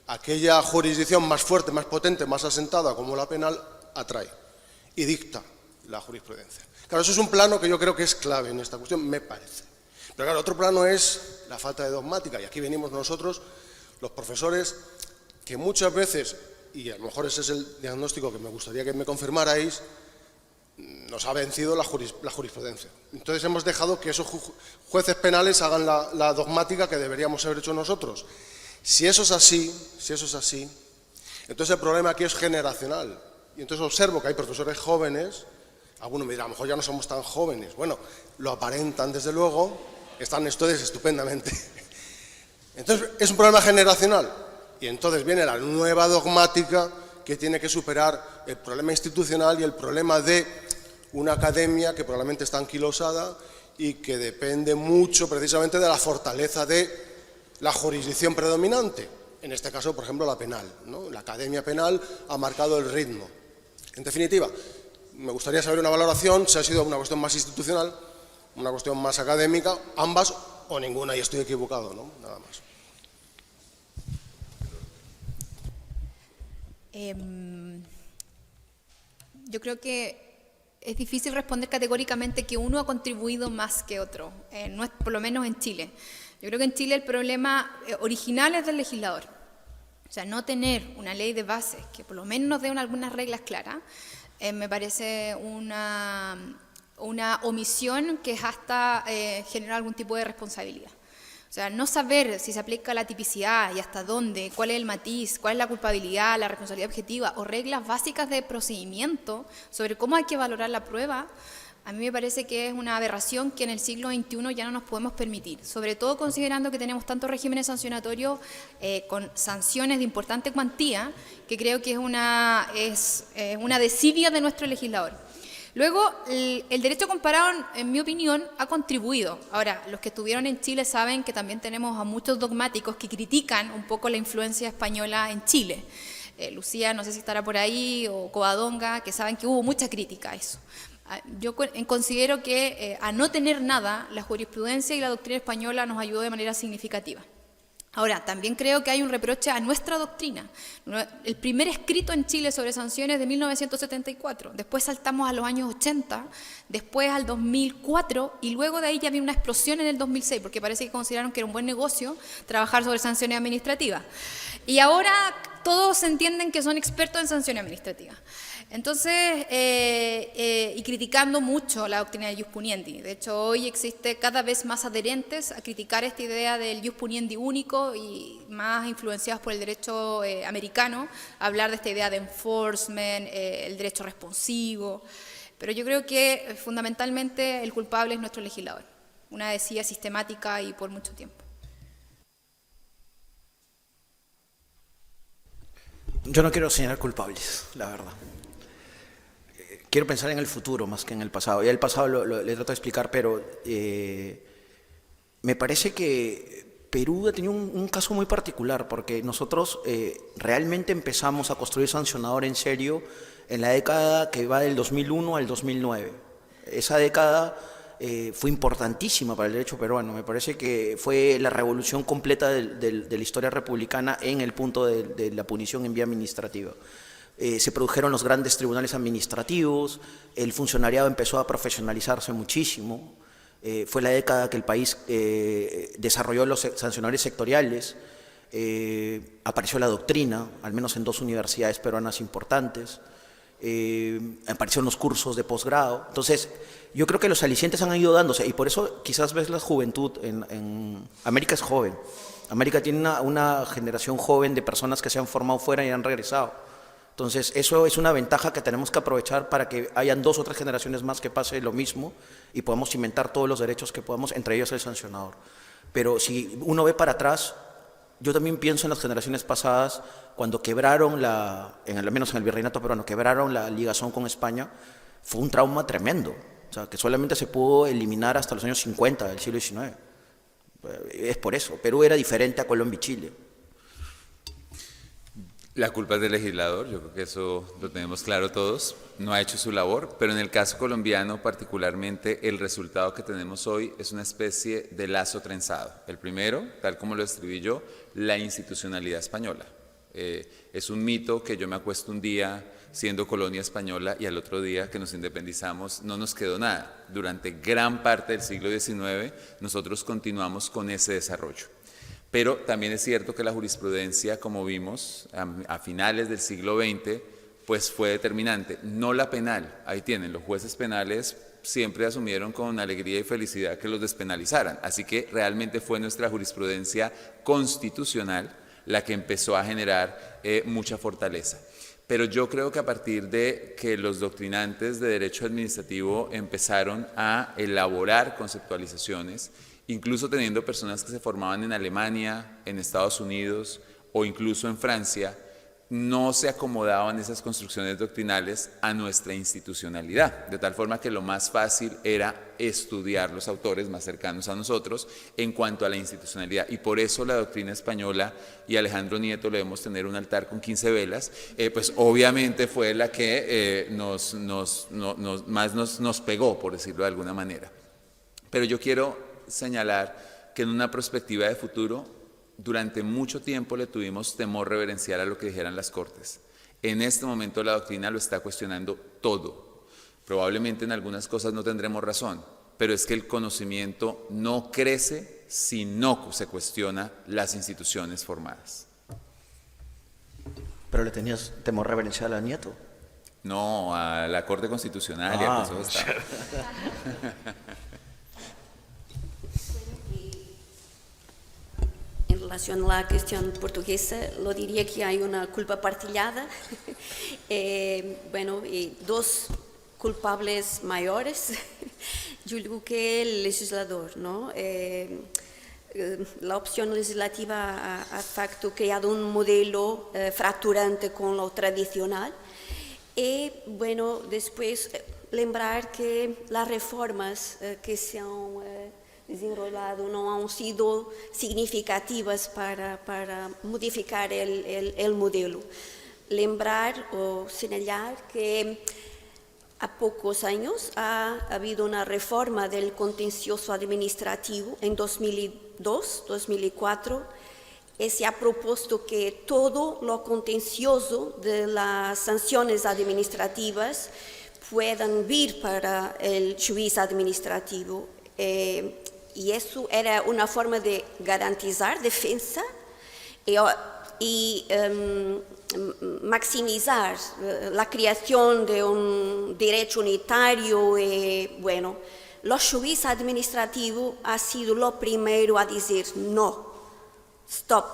aquella jurisdicción más fuerte, más potente, más asentada, como la penal, atrae y dicta la jurisprudencia. Claro, eso es un plano que yo creo que es clave en esta cuestión, me parece. Pero claro, otro plano es la falta de dogmática, y aquí venimos nosotros, los profesores, que muchas veces, y a lo mejor ese es el diagnóstico que me gustaría que me confirmarais, nos ha vencido la jurisprudencia. Entonces hemos dejado que esos jueces penales hagan la dogmática que deberíamos haber hecho nosotros. Si eso es así, entonces el problema aquí es generacional. Y entonces observo que hay profesores jóvenes, algunos me dirán, a lo mejor ya no somos tan jóvenes. Bueno, lo aparentan desde luego, están ustedes estupendamente. Entonces es un problema generacional. Y entonces viene la nueva dogmática que tiene que superar el problema institucional y el problema de una academia que probablemente está anquilosada y que depende mucho precisamente de la fortaleza de la jurisdicción predominante, en este caso, por ejemplo, la penal, ¿no? La Academia Penal ha marcado el ritmo. En definitiva, me gustaría saber una valoración, si ha sido una cuestión más institucional, una cuestión más académica, ambas o ninguna, y estoy equivocado, ¿no? Nada más. Yo creo que es difícil responder categóricamente que uno ha contribuido más que otro, no es, por lo menos en Chile. Yo creo que en Chile el problema original es del legislador. O sea, no tener una ley de bases que por lo menos nos dé algunas reglas claras, me parece una omisión que es hasta generar algún tipo de responsabilidad. O sea, no saber si se aplica la tipicidad y hasta dónde, cuál es el matiz, cuál es la culpabilidad, la responsabilidad objetiva o reglas básicas de procedimiento sobre cómo hay que valorar la prueba, a mí me parece que es una aberración que en el siglo XXI ya no nos podemos permitir, sobre todo considerando que tenemos tantos regímenes sancionatorios con sanciones de importante cuantía, que creo que es una desidia de nuestro legislador. Luego, el derecho comparado, en mi opinión, ha contribuido. Ahora, los que estuvieron en Chile saben que también tenemos a muchos dogmáticos que critican un poco la influencia española en Chile. Lucía, no sé si estará por ahí, o Covadonga, que saben que hubo mucha crítica a eso. Yo considero que a no tener nada, la jurisprudencia y la doctrina española nos ayudó de manera significativa. Ahora, también creo que hay un reproche a nuestra doctrina. El primer escrito en Chile sobre sanciones de 1974, después saltamos a los años 80, después al 2004 y luego de ahí ya había una explosión en el 2006 porque parece que consideraron que era un buen negocio trabajar sobre sanciones administrativas. Y ahora todos entienden que son expertos en sanciones administrativas. Entonces, y criticando mucho la doctrina del ius puniendi. De hecho, hoy existe cada vez más adherentes a criticar esta idea del ius puniendi único y más influenciados por el derecho americano, a hablar de esta idea de enforcement, el derecho responsivo. Pero yo creo que fundamentalmente el culpable es nuestro legislador. Una desidia sistemática y por mucho tiempo. Yo no quiero señalar culpables, la verdad. Quiero pensar en el futuro más que en el pasado. Ya el pasado le trato de explicar, pero me parece que Perú ha tenido un caso muy particular, porque nosotros realmente empezamos a construir sancionador en serio en la década que va del 2001 al 2009. Esa década fue importantísima para el derecho peruano. Me parece que fue la revolución completa de la historia republicana en el punto de la punición en vía administrativa. Se produjeron los grandes tribunales administrativos, el funcionariado empezó a profesionalizarse muchísimo, fue la década que el país desarrolló los sancionadores sectoriales, apareció la doctrina, al menos en 2 universidades peruanas importantes, aparecieron los cursos de posgrado. Entonces, yo creo que los alicientes han ido dándose y por eso quizás ves la juventud en América es joven. América tiene una generación joven de personas que se han formado fuera y han regresado. Entonces, eso es una ventaja que tenemos que aprovechar para que hayan 2 o 3 generaciones más que pase lo mismo y podamos cimentar todos los derechos que podamos, entre ellos el sancionador. Pero si uno ve para atrás, yo también pienso en las generaciones pasadas, cuando quebraron, al menos en el virreinato peruano, quebraron la ligazón con España, fue un trauma tremendo, o sea, que solamente se pudo eliminar hasta los años 50 del siglo XIX. Es por eso, Perú era diferente a Colombia y Chile. La culpa es del legislador, yo creo que eso lo tenemos claro todos, no ha hecho su labor, pero en el caso colombiano particularmente el resultado que tenemos hoy es una especie de lazo trenzado. El primero, tal como lo escribí yo, la institucionalidad española. Es un mito que yo me acuesto un día siendo colonia española y al otro día que nos independizamos no nos quedó nada. Durante gran parte del siglo XIX nosotros continuamos con ese desarrollo. Pero también es cierto que la jurisprudencia, como vimos a finales del siglo XX, pues fue determinante, no la penal. Ahí tienen, los jueces penales siempre asumieron con alegría y felicidad que los despenalizaran. Así que realmente fue nuestra jurisprudencia constitucional la que empezó a generar mucha fortaleza. Pero yo creo que a partir de que los doctrinantes de derecho administrativo empezaron a elaborar conceptualizaciones, incluso teniendo personas que se formaban en Alemania, en Estados Unidos o incluso en Francia, no se acomodaban esas construcciones doctrinales a nuestra institucionalidad, de tal forma que lo más fácil era estudiar los autores más cercanos a nosotros en cuanto a la institucionalidad, y por eso la doctrina española, y Alejandro Nieto le debemos tener un altar con 15 velas, pues obviamente fue la que más nos pegó, por decirlo de alguna manera. Pero yo quiero señalar que en una perspectiva de futuro, durante mucho tiempo le tuvimos temor reverencial a lo que dijeran las Cortes. En este momento la doctrina lo está cuestionando todo. Probablemente en algunas cosas no tendremos razón, pero es que el conocimiento no crece si no se cuestiona las instituciones formadas. ¿Pero le tenías temor reverencial a Nieto? No, a la Corte Constitucional y al Consejo de Estado. En relación a la cuestión portuguesa, lo diría que hay una culpa partillada. Dos culpables mayores, yo digo que el legislador, ¿no? La opción legislativa ha facto creado un modelo fracturante con lo tradicional. Y bueno, después lembrar que las reformas que se han desenrolado no han sido significativas para modificar el modelo. Lembrar o señalar que a pocos años ha habido una reforma del contencioso administrativo en 2002, 2004, y se ha propuesto que todo lo contencioso de las sanciones administrativas puedan vir para el juiz administrativo. Y eso era una forma de garantizar defensa y maximizar la creación de un derecho unitario. Bueno, los jueces administrativos han sido lo primero a decir no, stop.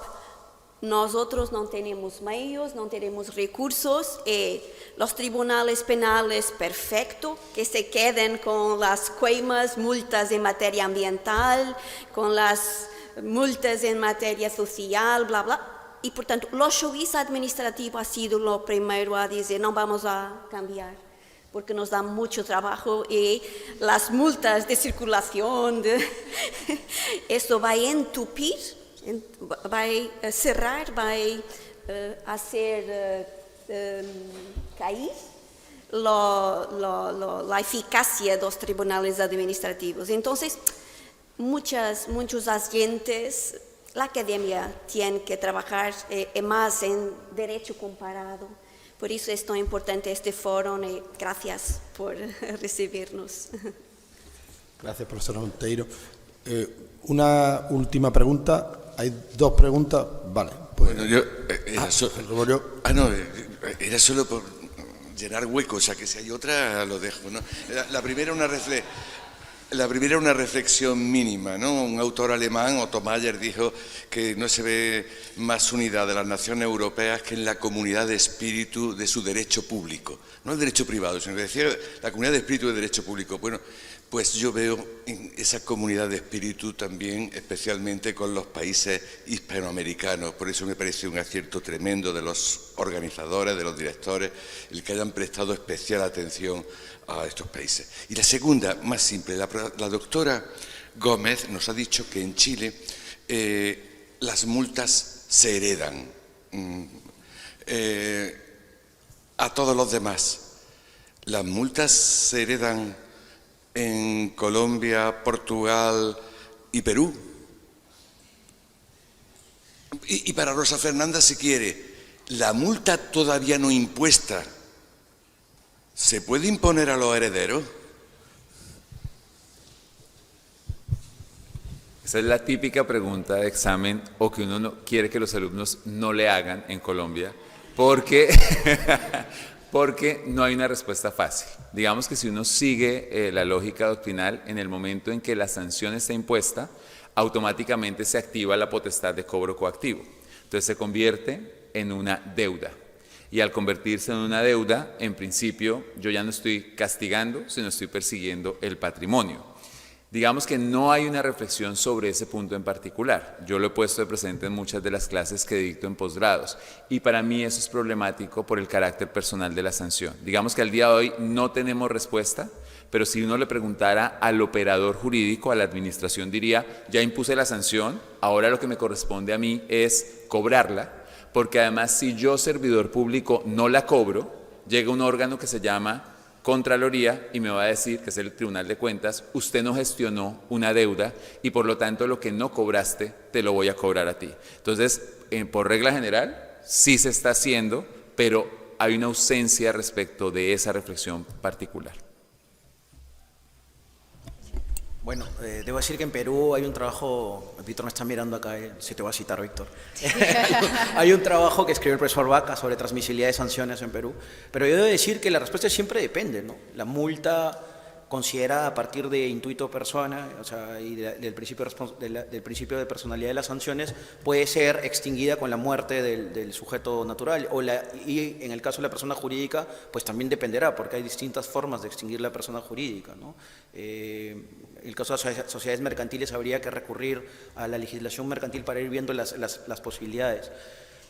Nosotros no tenemos medios, no tenemos recursos, y los tribunales penales, perfecto, que se queden con las coimas, multas en materia ambiental, con las multas en materia social, bla, bla. Y por tanto, los jueces administrativos han sido lo primero a decir no vamos a cambiar, porque nos da mucho trabajo y las multas de circulación, eso va a entupir, va a cerrar, va a hacer caer la eficacia de los tribunales administrativos. Entonces, muchos agentes, la academia tiene que trabajar más en derecho comparado. Por eso es tan importante este foro y gracias por recibirnos. Gracias, profesora Monteiro. Una última pregunta. Hay dos preguntas. Vale. Pues, bueno, yo... era solo por llenar huecos, o sea que si hay otra lo dejo, ¿no? La primera una reflexión mínima, ¿no? Un autor alemán, Otto Mayer, dijo que no se ve más unidad de las naciones europeas que en la comunidad de espíritu de su derecho público. No el derecho privado, sino que decía la comunidad de espíritu de derecho público. Bueno, pues yo veo en esa comunidad de espíritu también, especialmente con los países hispanoamericanos. Por eso me parece un acierto tremendo de los organizadores, de los directores, el que hayan prestado especial atención a estos países. Y la segunda, más simple, la doctora Gómez nos ha dicho que en Chile las multas se heredan a todos los demás. Las multas se heredan en Colombia, Portugal y Perú. Y para Rosa Fernanda, si quiere, la multa todavía no impuesta, ¿se puede imponer a los herederos? Esa es la típica pregunta de examen o que uno no quiere que los alumnos no le hagan en Colombia, porque no hay una respuesta fácil. Digamos que si uno sigue la lógica doctrinal, en el momento en que la sanción está impuesta, automáticamente se activa la potestad de cobro coactivo. Entonces se convierte en una deuda. Y al convertirse en una deuda, en principio, yo ya no estoy castigando, sino estoy persiguiendo el patrimonio. Digamos que no hay una reflexión sobre ese punto en particular. Yo lo he puesto de presente en muchas de las clases que dicto en posgrados y para mí eso es problemático por el carácter personal de la sanción. Digamos que al día de hoy no tenemos respuesta, pero si uno le preguntara al operador jurídico, a la administración, diría, ya impuse la sanción, ahora lo que me corresponde a mí es cobrarla, porque además si yo, servidor público, no la cobro, llega un órgano que se llama Contraloría y me va a decir, que es el Tribunal de Cuentas, usted no gestionó una deuda y por lo tanto lo que no cobraste te lo voy a cobrar a ti. Entonces, por regla general, sí se está haciendo, pero hay una ausencia respecto de esa reflexión particular. Bueno, debo decir que en Perú hay un trabajo, Víctor me está mirando acá, si te voy a citar, Víctor. Hay un trabajo que escribió el profesor Vaca sobre transmisibilidad de sanciones en Perú, pero yo debo decir que la respuesta siempre depende, ¿no? La multa considerada a partir de intuito persona, o sea, y del principio de personalidad de las sanciones, puede ser extinguida con la muerte del sujeto natural, y en el caso de la persona jurídica, pues también dependerá, porque hay distintas formas de extinguir la persona jurídica, ¿no? En el caso de sociedades mercantiles habría que recurrir a la legislación mercantil para ir viendo las posibilidades.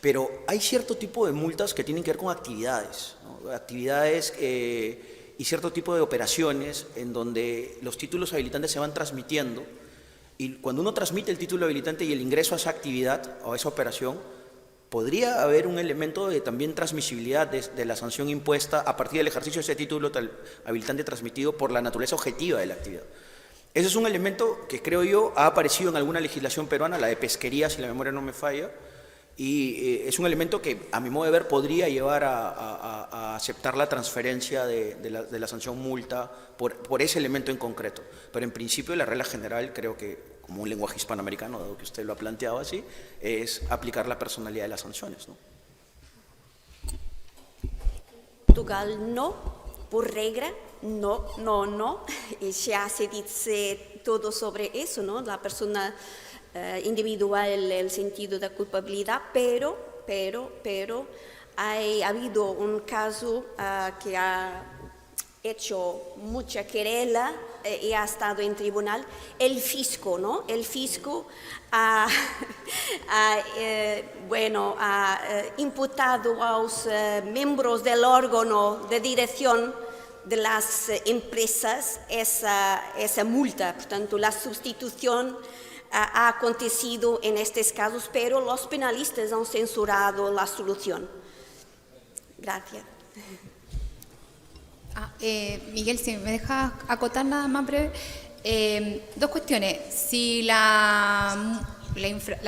Pero hay cierto tipo de multas que tienen que ver con actividades, ¿no? Actividades y cierto tipo de operaciones en donde los títulos habilitantes se van transmitiendo y cuando uno transmite el título habilitante y el ingreso a esa actividad o a esa operación, podría haber un elemento de también transmisibilidad de la sanción impuesta a partir del ejercicio de ese título habilitante transmitido por la naturaleza objetiva de la actividad. Ese es un elemento que creo yo ha aparecido en alguna legislación peruana, la de pesquería, si la memoria no me falla, y es un elemento que, a mi modo de ver, podría llevar a aceptar la transferencia de la sanción multa por ese elemento en concreto. Pero en principio la regla general, creo que, como un lenguaje hispanoamericano, dado que usted lo ha planteado así, es aplicar la personalidad de las sanciones, ¿no? Portugal no, por regla, no. Ya se dice todo sobre eso, ¿no? La persona individual, el sentido de culpabilidad, pero ha habido un caso que ha hecho mucha querela y ha estado en tribunal, el fisco, ¿no? El fisco ha imputado a los miembros del órgano de dirección de las empresas esa multa. Por tanto, la sustitución ha acontecido en estos casos, pero los penalistas han censurado la solución. Gracias. Miguel, si me dejas acotar nada más breve, dos cuestiones. Si la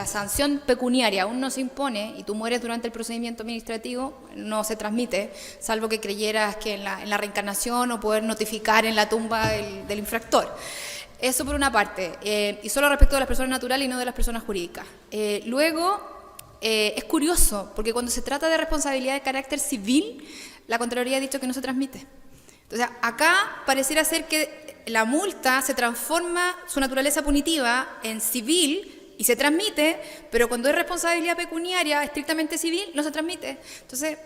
sanción pecuniaria aún no se impone y tú mueres durante el procedimiento administrativo, no se transmite, salvo que creyeras que en la reencarnación o poder notificar en la tumba del infractor. Eso por una parte, y solo respecto de las personas naturales y no de las personas jurídicas. Luego, es curioso, porque cuando se trata de responsabilidad de carácter civil, la Contraloría ha dicho que no se transmite. Entonces, acá pareciera ser que la multa se transforma su naturaleza punitiva en civil y se transmite, pero cuando es responsabilidad pecuniaria, estrictamente civil, no se transmite. Entonces,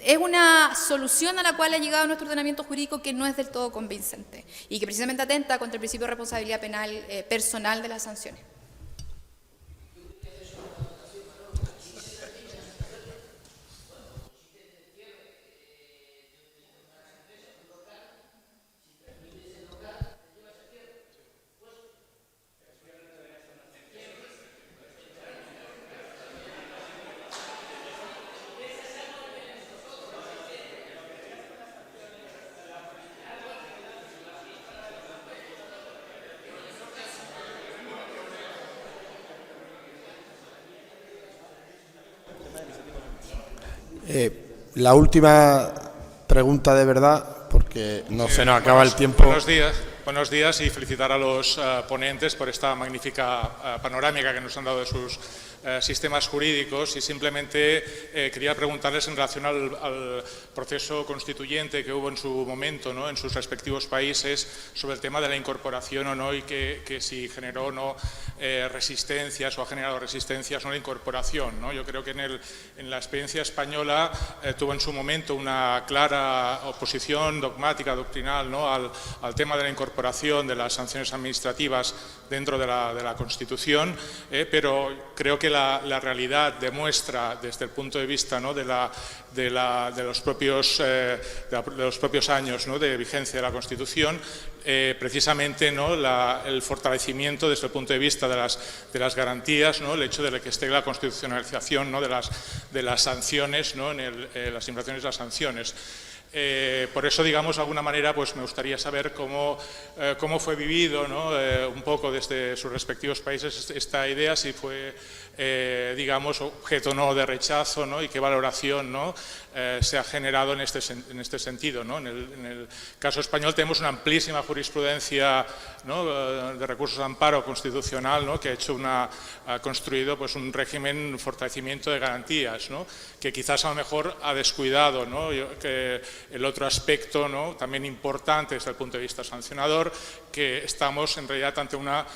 es una solución a la cual ha llegado nuestro ordenamiento jurídico que no es del todo convincente y que precisamente atenta contra el principio de responsabilidad penal personal de las sanciones. La última pregunta de verdad, porque no se nos acaba el tiempo. Buenos días y felicitar a los ponentes por esta magnífica panorámica que nos han dado de sus sistemas jurídicos, y simplemente quería preguntarles en relación al proceso constituyente que hubo en su momento, ¿no?, en sus respectivos países, sobre el tema de la incorporación o no, y que si generó o no resistencias o ha generado resistencias, ¿no?, la incorporación, ¿no? Yo creo que en la experiencia española tuvo en su momento una clara oposición dogmática, doctrinal, ¿no?, al tema de la incorporación de las sanciones administrativas dentro de la Constitución, pero creo que la realidad demuestra, desde el punto de vista, ¿no?, de los propios años, ¿no?, de vigencia de la Constitución, precisamente, ¿no?, el fortalecimiento desde el punto de vista de las garantías, ¿no?, el hecho de que esté la constitucionalización, ¿no?, de las sanciones, ¿no?, las infracciones y las sanciones. Por eso, digamos, de alguna manera, pues me gustaría saber cómo fue vivido, ¿no?, un poco desde sus respectivos países esta idea, si fue, digamos, objeto no de rechazo, ¿no?, y qué valoración, ¿no?, se ha generado en este sentido, ¿no? En el caso español tenemos una amplísima jurisprudencia, ¿no?, de recursos de amparo constitucional, ¿no?, que ha construido, pues, un régimen, un fortalecimiento de garantías, ¿no?, que quizás a lo mejor ha descuidado, ¿no?, que el otro aspecto, ¿no?, también importante desde el punto de vista sancionador, que estamos en realidad ante una,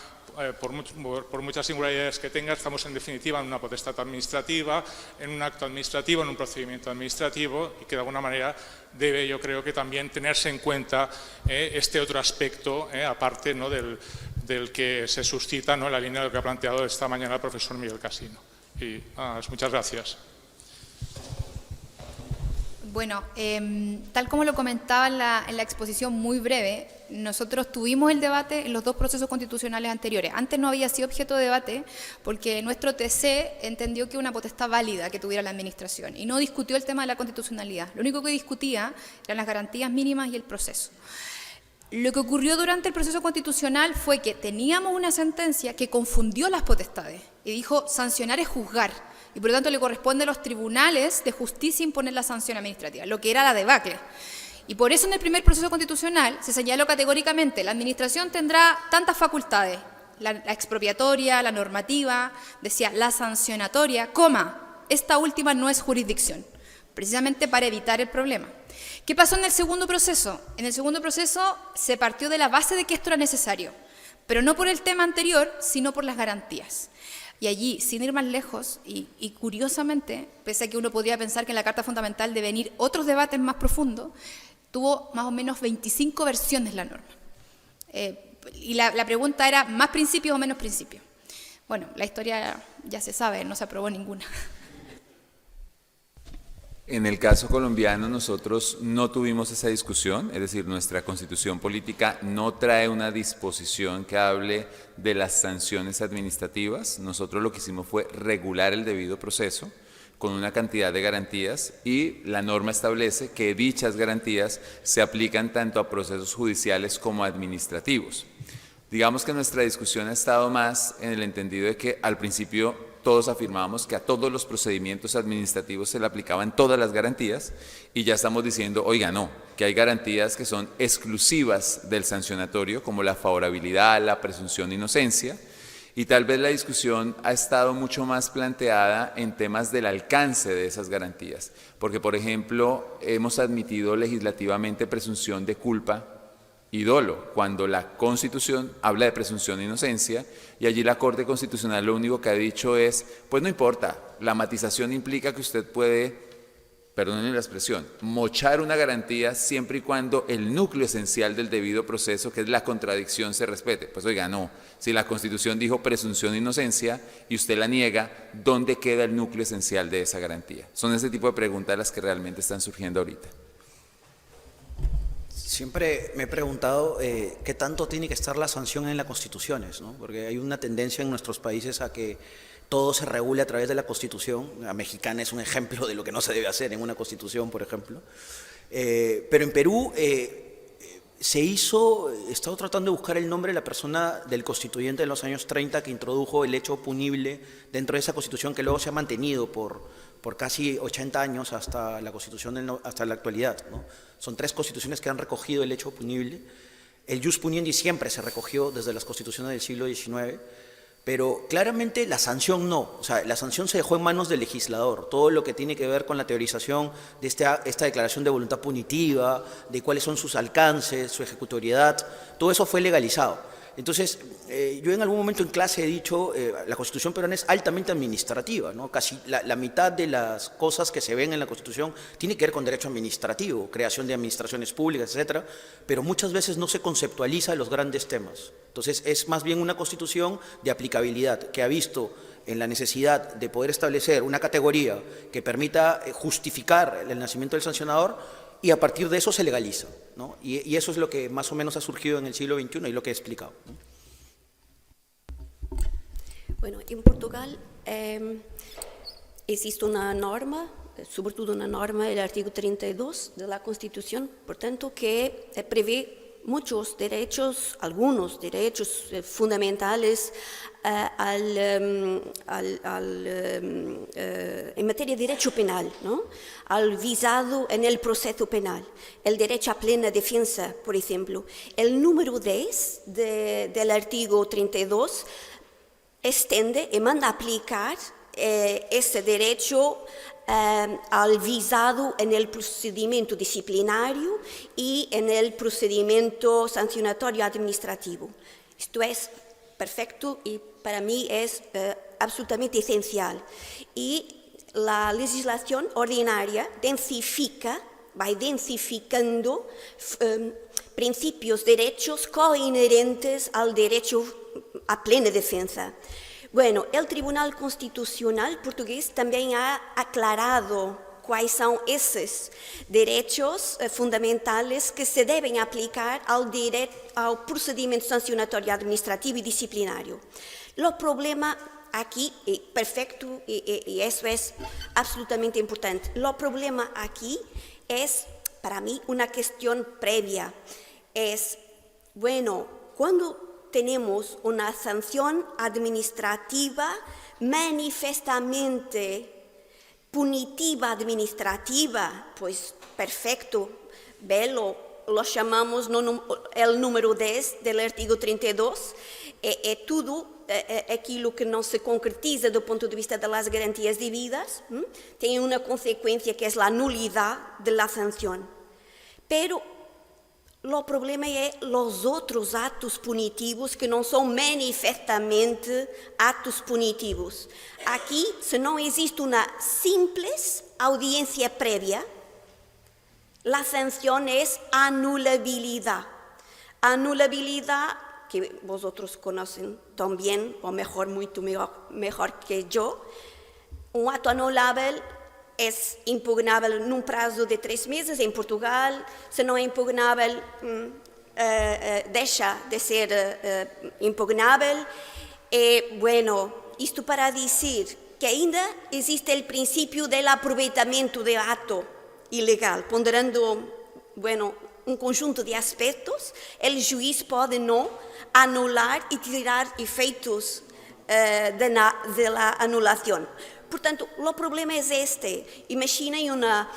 por muchas singularidades que tenga, estamos en definitiva en una potestad administrativa, en un acto administrativo, en un procedimiento administrativo, y que de alguna manera debe, yo creo, que también tenerse en cuenta este otro aspecto, aparte, ¿no?, del que se suscita, ¿no?, en la línea de lo que ha planteado esta mañana el profesor Miguel Casino. Y muchas gracias. Bueno, tal como lo comentaba en la exposición muy breve, nosotros tuvimos el debate en los dos procesos constitucionales anteriores. Antes no había sido objeto de debate porque nuestro TC entendió que una potestad válida que tuviera la Administración y no discutió el tema de la constitucionalidad. Lo único que discutía eran las garantías mínimas y el proceso. Lo que ocurrió durante el proceso constitucional fue que teníamos una sentencia que confundió las potestades y dijo sancionar es juzgar. Y por lo tanto le corresponde a los tribunales de justicia imponer la sanción administrativa, lo que era la debacle. Y por eso en el primer proceso constitucional se señaló categóricamente, la Administración tendrá tantas facultades, la expropiatoria, la normativa, decía la sancionatoria, esta última no es jurisdicción, precisamente para evitar el problema. ¿Qué pasó en el segundo proceso? En el segundo proceso se partió de la base de que esto era necesario, pero no por el tema anterior, sino por las garantías. Y allí, sin ir más lejos, y curiosamente, pese a que uno podría pensar que en la Carta Fundamental deben venir otros debates más profundos, tuvo más o menos 25 versiones la norma. Y la pregunta era, ¿más principios o menos principios? Bueno, la historia ya se sabe, no se aprobó ninguna. En el caso colombiano nosotros no tuvimos esa discusión, es decir, nuestra constitución política no trae una disposición que hable de las sanciones administrativas. Nosotros lo que hicimos fue regular el debido proceso con una cantidad de garantías y la norma establece que dichas garantías se aplican tanto a procesos judiciales como administrativos. Digamos que nuestra discusión ha estado más en el entendido de que al principio todos afirmábamos que a todos los procedimientos administrativos se le aplicaban todas las garantías y ya estamos diciendo, oiga, no, que hay garantías que son exclusivas del sancionatorio, como la favorabilidad, la presunción de inocencia, y tal vez la discusión ha estado mucho más planteada en temas del alcance de esas garantías, porque, por ejemplo, hemos admitido legislativamente presunción de culpa y dolo, cuando la Constitución habla de presunción de inocencia y allí la Corte Constitucional lo único que ha dicho es, pues no importa, la matización implica que usted puede, perdónenme la expresión, mochar una garantía siempre y cuando el núcleo esencial del debido proceso, que es la contradicción, se respete. Pues oiga, no, si la Constitución dijo presunción de inocencia y usted la niega, ¿dónde queda el núcleo esencial de esa garantía? Son ese tipo de preguntas las que realmente están surgiendo ahorita. Siempre me he preguntado qué tanto tiene que estar la sanción en las constituciones, ¿no? Porque hay una tendencia en nuestros países a que todo se regule a través de la Constitución. La mexicana es un ejemplo de lo que no se debe hacer en una Constitución, por ejemplo. Pero en Perú se hizo, he estado tratando de buscar el nombre de la persona del constituyente de los años 30 que introdujo el hecho punible dentro de esa Constitución que luego se ha mantenido por casi 80 años hasta la Constitución, hasta la actualidad, ¿no? Son 3 constituciones que han recogido el hecho punible. El jus puniendi siempre se recogió desde las constituciones del siglo XIX, Pero claramente la sanción no, o sea, la sanción se dejó en manos del legislador. Todo lo que tiene que ver con la teorización de esta declaración de voluntad punitiva, de cuáles son sus alcances, su ejecutoriedad, todo eso fue legalizado. Entonces, yo en algún momento en clase he dicho, la Constitución peruana es altamente administrativa, ¿no? Casi la mitad de las cosas que se ven en la Constitución tiene que ver con derecho administrativo, creación de administraciones públicas, etcétera, pero muchas veces no se conceptualiza los grandes temas. Entonces, es más bien una Constitución de aplicabilidad que ha visto en la necesidad de poder establecer una categoría que permita justificar el nacimiento del sancionador, y a partir de eso se legaliza, ¿no? Y eso es lo que más o menos ha surgido en el siglo XXI y lo que he explicado, ¿no? Bueno, en Portugal existe una norma, sobre todo una norma, el artículo 32 de la Constitución, por tanto, que prevé muchos derechos, algunos derechos fundamentales en materia de derecho penal, ¿no? Al visado en el proceso penal, el derecho a plena defensa, por ejemplo. El número 10 del artículo 32 extiende y manda aplicar ese derecho al visado en el procedimiento disciplinario y en el procedimiento sancionatorio administrativo. Esto es perfecto y para mí es absolutamente esencial. Y la legislación ordinaria va densificando principios, derechos coinherentes al derecho a plena defensa. Bueno, el Tribunal Constitucional portugués también ha aclarado cuáles son esos derechos fundamentales que se deben aplicar al procedimiento sancionatorio administrativo y disciplinario. Lo problema aquí, perfecto, y eso es absolutamente importante, lo problema aquí es, para mí, una cuestión previa. Es, bueno, cuando tenemos una sanción administrativa manifestamente punitiva administrativa, pues perfecto, lo llamamos el número 10 del artículo 32, tudo aquilo que não se concretiza do ponto de vista das garantias devidas, tem uma consequência que é a nulidade da sanção. Pero o problema é os outros atos punitivos que não são manifestamente atos punitivos. Aqui, se não existe uma simples audiência prévia, a sanção é anulabilidade. Anulabilidade, que vosotros conhecem tão bem, ou melhor, muito melhor que eu, um ato anulável é impugnável num prazo de 3 meses em Portugal. Se não é impugnável, deixa de ser impugnável. E, bueno, isto para dizer que ainda existe o princípio do aproveitamento do ato ilegal, ponderando, bueno, conjunto de aspectos, o juiz pode não anular e tirar efeitos da anulação. Portanto, o problema é este. Imaginem uma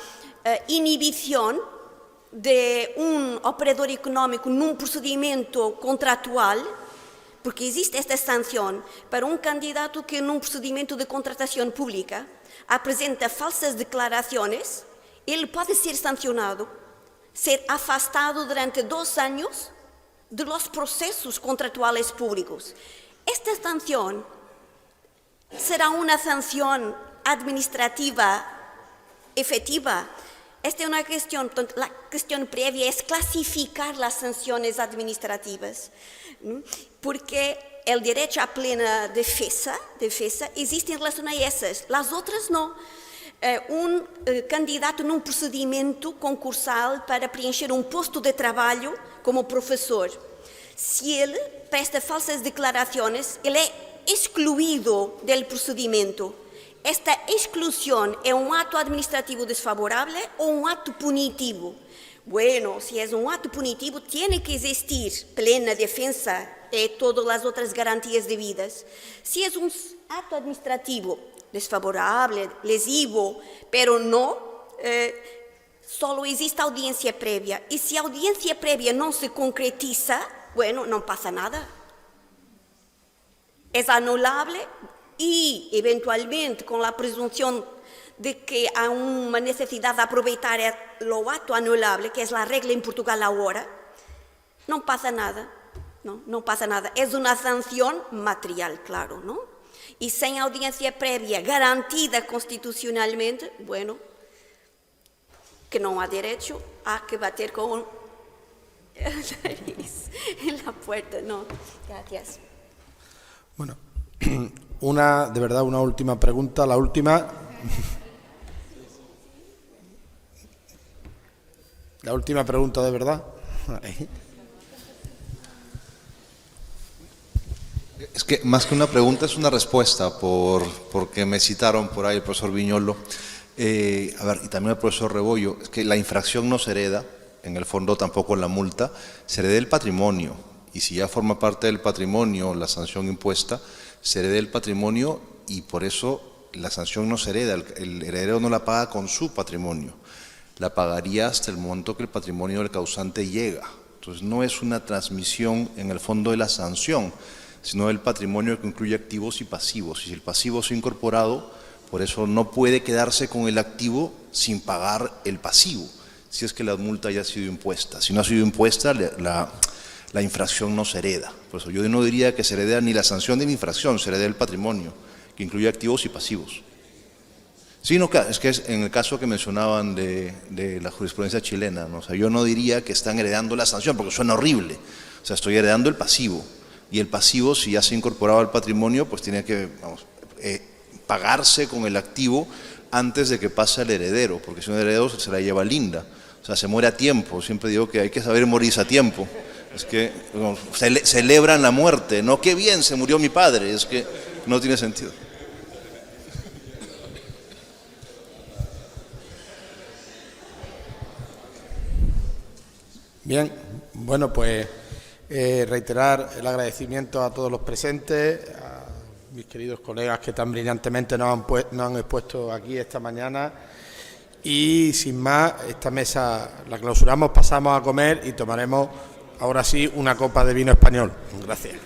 inibição de operador econômico num procedimento contratual, porque existe esta sanção para candidato que num procedimento de contratação pública apresenta falsas declarações, ele pode ser sancionado, ser afastado durante 2 anos de los processos contratuales públicos. Esta sanción será una sanción administrativa efectiva. Esta es una cuestión, la cuestión previa es clasificar las sanciones administrativas, porque el derecho a plena defensa existe en relación a esas, las otras no. Candidato num procedimento concursal para preencher posto de trabalho como professor. Se ele presta falsas declarações, ele é excluído do procedimento. Esta exclusão é ato administrativo desfavorável ou ato punitivo? Bueno, se é ato punitivo, tem que existir plena defesa e todas as outras garantias devidas. Se é ato administrativo desfavorable, lesivo, pero no, solo existe audiencia previa. Y si audiencia previa no se concretiza, bueno, no pasa nada. es anulable y eventualmente con la presunción de que hay una necesidad de aprovechar lo acto anulable, que es la regla en Portugal ahora, no pasa nada, no pasa nada. Es una sanción material, claro, ¿no? Y sin audiencia previa garantida constitucionalmente, bueno, que no ha derecho a que bater con el nariz en la puerta, no. Gracias. Bueno, de verdad, una última pregunta, la última. La última pregunta, de verdad. Es que más que una pregunta es una respuesta, porque me citaron por ahí el profesor Viñolo, y también el profesor Rebollo, es que la infracción no se hereda, en el fondo tampoco la multa, se hereda el patrimonio, y si ya forma parte del patrimonio la sanción impuesta, se hereda el patrimonio y por eso la sanción no se hereda, el heredero no la paga con su patrimonio, la pagaría hasta el monto que el patrimonio del causante llega. Entonces no es una transmisión en el fondo de la sanción, sino del patrimonio que incluye activos y pasivos. Y si el pasivo se ha incorporado, por eso no puede quedarse con el activo sin pagar el pasivo, si es que la multa ya ha sido impuesta. Si no ha sido impuesta, la infracción no se hereda. Por eso yo no diría que se hereda ni la sanción ni la infracción, se hereda el patrimonio, que incluye activos y pasivos. Sí, no, es que es en el caso que mencionaban de la jurisprudencia chilena, ¿no? O sea, yo no diría que están heredando la sanción, porque suena horrible. O sea, estoy heredando el pasivo. Y el pasivo, si ya se ha incorporado al patrimonio, pues tiene que pagarse con el activo antes de que pase al heredero, porque si un heredero se la lleva linda. O sea, se muere a tiempo. Siempre digo que hay que saber morirse a tiempo. Es que celebran la muerte, no, qué bien, se murió mi padre, es que no tiene sentido. Bien, bueno, pues reiterar el agradecimiento a todos los presentes, a mis queridos colegas que tan brillantemente nos han expuesto aquí esta mañana, y sin más, esta mesa la clausuramos, pasamos a comer y tomaremos ahora sí una copa de vino español. Gracias.